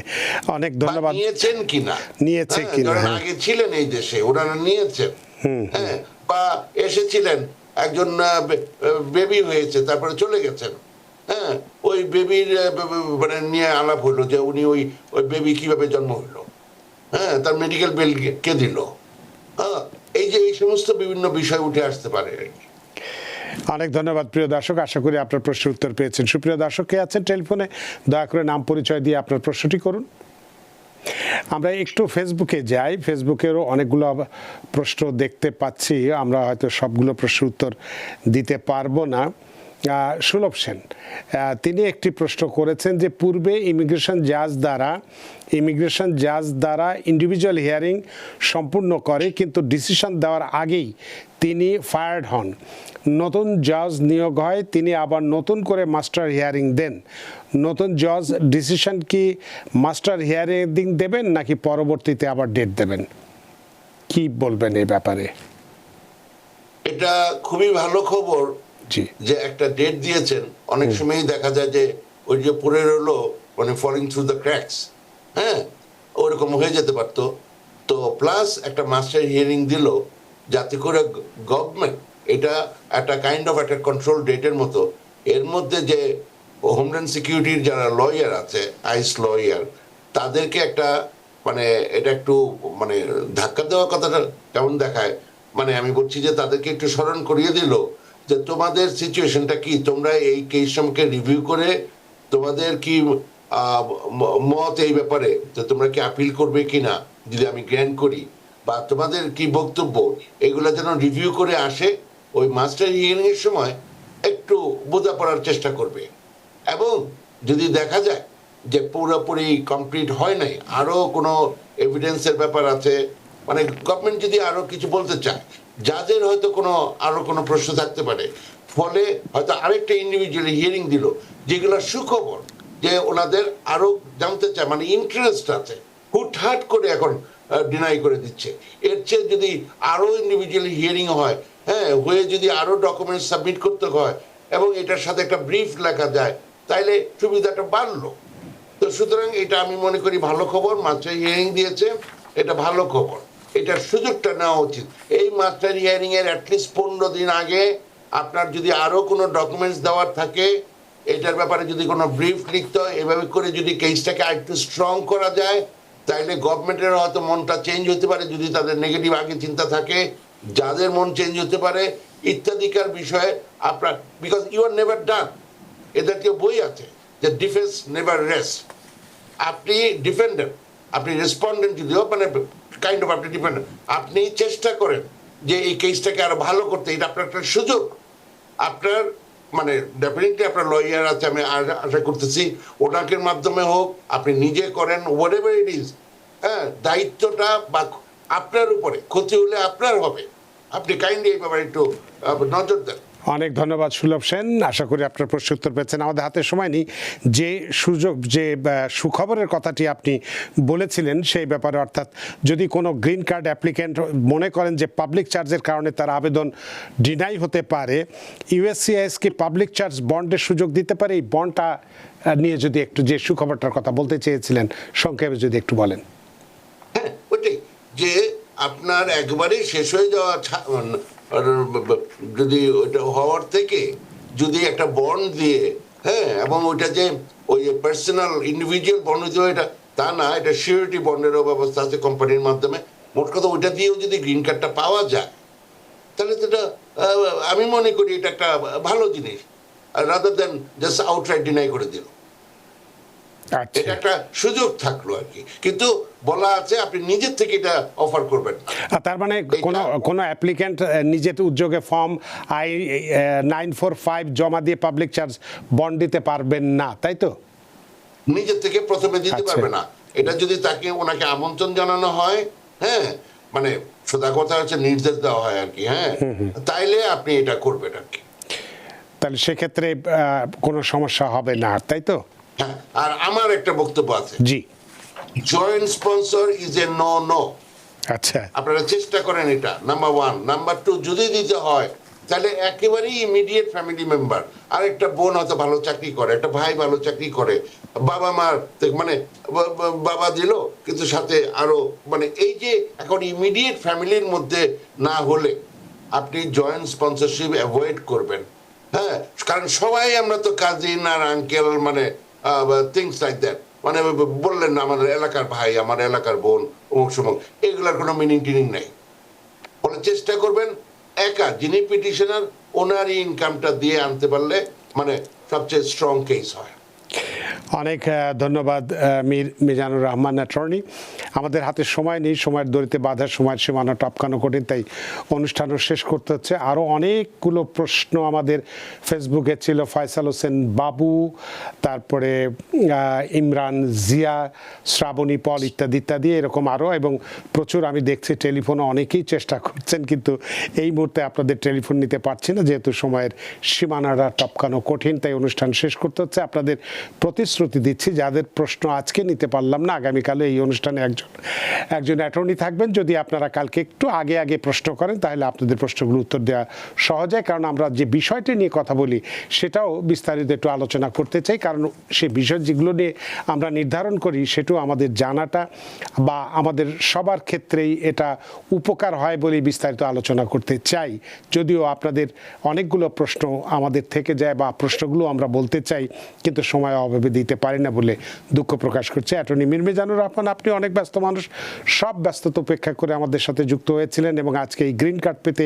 অনেক ধন্যবাদ। নিয়েছেন কিনা, নিয়েছে কিনা, আগে ছিলেন এই দেশে ওনারা নিয়েছেন, হ্যাঁ, বা এসেছিলেন একজন বেবি হয়েছে তারপরে চলে গেছেন, হ্যাঁ, ওই বেবির মানে নিয়ে আলাপ হলো যে উনি ওই বেবি কিভাবে জন্ম হইলো, হ্যাঁ, তার মেডিকেল বিল কে দিল, হ্যাঁ, এই যে এই সমস্ত বিভিন্ন বিষয় উঠে আসতে পারে আর কি। অনেক ধন্যবাদ প্রিয় দর্শক, আশা করি আপনার প্রশ্নের উত্তর পেয়েছেন। সুপ্রিয় দর্শক কে আছেন টেলিফোনে, দয়া করে নাম পরিচয় দিয়ে আপনার প্রশ্নটি করুন। আমরা একটু ফেসবুকে যাই, ফেসবুকেরও অনেকগুলো প্রশ্ন দেখতে পাচ্ছি, আমরা হয়তো সবগুলো প্রশ্নের উত্তর দিতে পারবো না। সুলভ সেন তিনি একটি প্রশ্ন করেছেন যে পূর্বে ইমিগ্রেশন জাজ দ্বারা ইন্ডিভিজুয়াল হিয়ারিং সম্পূর্ণ করে, কিন্তু ডিসিশন দেওয়ার আগেই তিনি ফায়ার্ড হন। নতুন জজ নিয়োগ হয়, তিনি আবার নতুন করে মাস্টার হিয়ারিং দেন। নতুন জজ ডিসিশন কি মাস্টার হিয়ারিং দেবেন নাকি পরবর্তীতে আবার ডেট দেবেন? কি বলবেন এই ব্যাপারে? এটা খুবই ভালো খবর যে একটা ডেট দিয়েছেন। অনেক সময়ই দেখা যায় যে ওই যে পড়ে রইলো, মানে ফলিং থ্রু দ্য ক্র্যাকস, হ্যাঁ, ওরকম হয়ে যেতে পারতো। তো প্লাস একটা মাস্টার হিয়ারিং দিল যাতে করে গভর্নমেন্ট, এটা একটা কাইন্ড অফ একটা কন্ট্রোল ডেটের মতো, এর মধ্যে যে হোমল্যান্ড সিকিউরিটির যারা লয়ার আছে, আইস লয়ার, তাদেরকে একটা মানে এটা একটু মানে ধাক্কা দেওয়ার কথাটা কেমন দেখায়, মানে আমি বলছি যে তাদেরকে একটু স্মরণ করিয়ে দিল যে তোমাদের সিচুয়েশনটা কি, তোমরা এই কেসটাকে রিভিউ করে তোমাদের কি মত এই ব্যাপারে, যে তোমরা কি আপিল করবে কিনা যদি আমি গ্র্যান্ট করি, বা তোমাদের কি বক্তব্য, এগুলো যেন রিভিউ করে আসে, ওই মাস্টার হিয়ারিং এর সময় একটু বোঝাপড়ার চেষ্টা করবে। এবং যদি দেখা যায় যে পুরোপুরি কমপ্লিট হয় নাই, আরো কোনো এভিডেন্সের ব্যাপার আছে, মানে গভর্নমেন্ট যদি আরো কিছু বলতে চায়, যাদের হয়তো আরো কোনো প্রশ্ন থাকতে পারে, ফলে হয়তো আরেকটা ইন্ডিভিজুয়ালি হিয়ারিং দিল, যেগুলো সুখবর যে ওনাদের আরো জানতে চায়, মানে ইন্টারেস্ট আছে, হুটহাট করে এখন ডিনাই করে দিচ্ছে। এর চেয়ে যদি আরো ইন্ডিভিজুয়ালি হিয়ারিং হয়, হ্যাঁ, হয়ে যদি আরো ডকুমেন্ট সাবমিট করতে হয় এবং এটার সাথে একটা ব্রিফ লেখা যায়, তাইলে সুবিধাটা বাড়লো। তো সুতরাং এটা আমি মনে করি ভালো খবর, মাস্টার হিয়ারিং দিয়েছে, এটা ভালো খবর, এটার সুযোগটা নেওয়া উচিত। এই মাস্টার হিয়ারিং এর অ্যাটলিস্ট 15 দিন আগে আপনার যদি আরো কোনো ডকুমেন্টস দেওয়ার থাকে, এটার ব্যাপারে যদি কোনো ব্রিফ লিখতে হয়, এভাবে করে যদি কেসটাকে আরেকটু স্ট্রং করা যায়, তাইলে গভর্নমেন্টের হয়তো মনটা চেঞ্জ হতে পারে, যদি তাদের নেগেটিভ আগে চিন্তা থাকে, যাদের মন চেঞ্জ হতে পারে ইত্যাদিকার বিষয়ে আপনার, because you are never done, এদের কেউ বই আছে যে ডিফেন্স নেভার রেস্ট। আপনি ডিফেন্ডেন্ট, আপনি রেসপন্ডেন্ট যদিও, মানে কাইন্ড অফ আপনি ডিফেন্ডেন্ট, আপনি চেষ্টা করেন যে এই কেসটাকে আরো ভালো করতে, এটা আপনার একটা সুযোগ। আপনার মানে ডেফিনেটলি আপনার লয়ার আছে, আমি আশা করতেছি ওনাকে মাধ্যমে হোক, আপনি নিজে করেন, হোয়াটএভার ইট ইজ, হ্যাঁ, দায়িত্বটা বা আপনার উপরে, ক্ষতি হলে আপনার হবে, আপনি কাইন্ডলি এই ব্যাপারে একটু নজর দেন। অনেক ধন্যবাদ সুলভ সেন, আশা করি আপনার প্রশ্ন উত্তর পেয়েছেন। আমাদের হাতে সময় নেই, যে সুযোগ যে সুখবরের কথাটি আপনি বলেছিলেন সেই ব্যাপারে, অর্থাৎ যদি কোনো গ্রিন কার্ড অ্যাপ্লিক্যান্ট মনে করেন যে পাবলিক চার্জের কারণে তার আবেদন ডিনাই হতে পারে, ইউএসসিআইএস কি পাবলিক চার্জ বন্ডের সুযোগ দিতে পারে? এই বন্ডটা নিয়ে যদি একটু, যে সুখবরটার কথা বলতে চেয়েছিলেন সংক্ষেপে যদি একটু বলেন। হ্যাঁ, ওইটাই যে আপনার একবারে শেষ হয়ে যাওয়া যদি ওইটা হওয়ার থেকে যদি একটা বন্ড দিয়ে, হ্যাঁ, এবং ওইটা যে ওই পার্সোনাল ইন্ডিভিজুয়াল বন্ড দিও, এটা তা না, এটা সিকিউরিটি বন্ডেরও ব্যবস্থা আছে কোম্পানির মাধ্যমে। মোট কথা ওইটা দিয়েও যদি গ্রিন কার্ডটা পাওয়া যায়, তাহলে তো এটা আমি মনে করি এটা একটা ভালো জিনিস, rather than just outright deny করে দিল। আচ্ছা। এটা একটা সুযোগ থাকলো আর কি, কিন্তু বলা আছে আপনি নিজের থেকে এটা অফার করবেন না। তার মানে কোনো অ্যাপ্লিক্যান্ট নিজের উদ্যোগে ফর্ম I-945 জমা দিয়ে পাবলিক চার্জ বন্ড দিতে পারবেন না, তাই তো? নিজের থেকে প্রথমে দিতে আচ্ছা। পারবে না। এটা যদি ওনাকে আমন্ত্রণ জানানো হয়, হ্যাঁ, মানে সোজা কথা হচ্ছে নির্দেশ দেওয়া হয় আর কি, হ্যাঁ, তাইলে আপনি এটা করবেন আর কি। তাহলে সেক্ষেত্রে কোনো সমস্যা হবে না, তাই তো? হ্যাঁ, আর আমার একটা বক্তব্য আছে, জি। Joint sponsor is a no. আচ্ছা, আপনারা চেষ্টা করেন এটা, নাম্বার 1। নাম্বার 2, যদি দিতে হয় তাহলে একেবারেই ইমিডিয়েট ফ্যামিলি মেম্বার, আর একটা বোন হয়তো ভালো চাকরি করে, একটা ভাই ভালো চাকরি করে, বাবা মার মানে বাবা দিল, কিন্তু সাথে আরো মানে এই যে এখন ইমিডিয়েট ফ্যামিলির মধ্যে না হলে আপনি জয়েন্ট স্পন্সরশিপ অ্যাভয়েড করবেন। হ্যাঁ, কারণ সবাই আমরা তো কাজিন আর আঙ্কেল, মানে থিংস লাইক দ্যাট, মানে বললেন না আমাদের এলাকার ভাই, আমার এলাকার বোন, অমুক সমুক, এগুলার কোনো মিনিং টিনিং নেই। বলে চেষ্টা করবেন একা যিনি পিটিশনার ওনারই ইনকামটা দিয়ে আনতে পারলে মানে সবচেয়ে স্ট্রং কেস হয়। অনেক ধন্যবাদ মিজানুর রহমান অ্যাটর্নি। আমাদের হাতে সময় নেই, সময়ের দড়িতে বাঁধার সময়ের সীমানা টপকানো কঠিন, তাই অনুষ্ঠানও শেষ করতে হচ্ছে। আরও অনেকগুলো প্রশ্ন আমাদের ফেসবুকে ছিল, ফয়সাল হোসেন বাবু, তারপরে ইমরান জিয়া, শ্রাবণী পল ইত্যাদি ইত্যাদি, এরকম আরও, এবং প্রচুর আমি দেখছি টেলিফোনে অনেকেই চেষ্টা করছেন, কিন্তু এই মুহূর্তে আপনাদের টেলিফোন নিতে পারছি না যেহেতু সময়ের সীমানাটা টপকানো কঠিন, তাই অনুষ্ঠান শেষ করতে হচ্ছে। আপনাদের প্রতিশ্রুতি দিচ্ছি যাদের প্রশ্ন আজকে নিতে পারলাম না, আগামীকালে এই অনুষ্ঠানে একজন অ্যাটর্নি থাকবেন। যদি আপনারা কালকে একটু আগে প্রশ্ন করেন তাহলে আপনাদের প্রশ্নগুলো উত্তর দেওয়া সহজ হয়, কারণ আমরা যে বিষয়টি নিয়ে কথা বলি সেটাও বিস্তারিত একটু আলোচনা করতে চাই, কারণ সেই বিষয় যেগুলো নিয়ে আমরা নির্ধারণ করি সেটাও আমাদের জানাটা বা আমাদের সবার ক্ষেত্রেই এটা উপকার হয় বলে বিস্তারিত আলোচনা করতে চাই। যদিও আপনাদের অনেকগুলো প্রশ্ন আমাদের থেকে যায় বা প্রশ্নগুলো আমরা বলতে চাই, কিন্তু সময় অভাবে দিতে পারি না বলে দুঃখ প্রকাশ করছে। অ্যাটর্নি মিজানুর রহমান, আপনি অনেক ব্যস্ত মানুষ, সব ব্যস্ততা উপেক্ষা করে আমাদের সাথে যুক্ত হয়েছিলেন, এবং আজকে এই গ্রিন কার্ড পেতে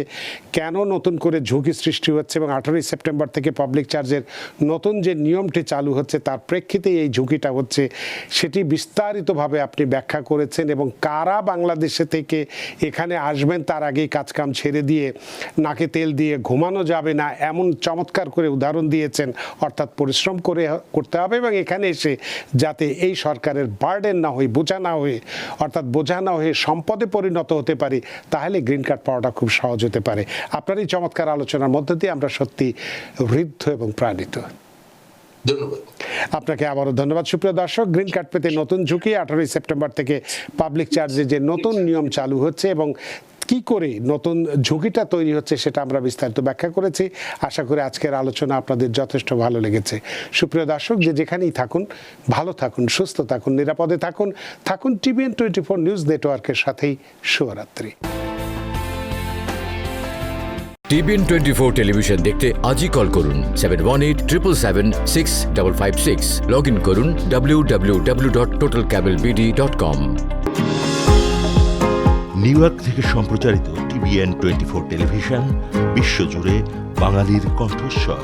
কেন নতুন করে ঝুঁকি সৃষ্টি হচ্ছে এবং 18 সেপ্টেম্বর থেকে পাবলিক চার্জের নতুন যে নিয়মটি চালু হচ্ছে তার প্রেক্ষিতে এই ঝুঁকিটা হচ্ছে সেটি বিস্তারিতভাবে আপনি ব্যাখ্যা করেছেন, এবং কারা বাংলাদেশে থেকে এখানে আসবেন তার আগেই কাজকাম ছেড়ে দিয়ে নাকে তেল দিয়ে ঘুমানো যাবে না এমন চমৎকার করে উদাহরণ দিয়েছেন। অর্থাৎ পরিশ্রম করতে হবে এবং এখানে এসে যাতে এই সরকারের বার্ডেন না হয়ে, বোঝা না হয়ে, অর্থাৎ বোঝা না হয়ে সম্পদে পরিণত হতে পারি, তাহলে গ্রিন কার্ড পাওয়াটা খুব সহজ হতে পারে। আপনার এই চমৎকার আলোচনার মধ্যে দিয়ে আমরা সত্যি ঋদ্ধ এবং প্রাণিত। ধন্যবাদ আপনাকে আবারও ধন্যবাদ। সুপ্রিয় দর্শক, গ্রিন কার্ড পেতে নতুন ঝুঁকি, 18 সেপ্টেম্বর থেকে পাবলিক চার্জে যে নতুন নিয়ম চালু হচ্ছে এবং কি করে নতুন ঝুঁকিটা তৈরি হচ্ছে সেটা আমরা বিস্তারিত ব্যাখ্যা করেছি। আশা করি আজকের আলোচনা আপনাদের যথেষ্ট ভালো লেগেছে। সুপ্রিয় দর্শক, যে যেখানেই থাকুন, ভালো থাকুন, সুস্থ থাকুন, নিরাপদে থাকুন TVN 24 নিউজ নেটওয়ার্কের সাথেই। শুভরাত্রি। TVN 24 টেলিভিশন দেখতে আজই কল করুন 7187776556। লগ ইন করুন www.totalcablebd.com। নিউ ইয়র্ক থেকে সম্প্রচারিত TVN 24 টেলিভিশন বিশ্বজুড়ে বাঙালির কণ্ঠস্বর।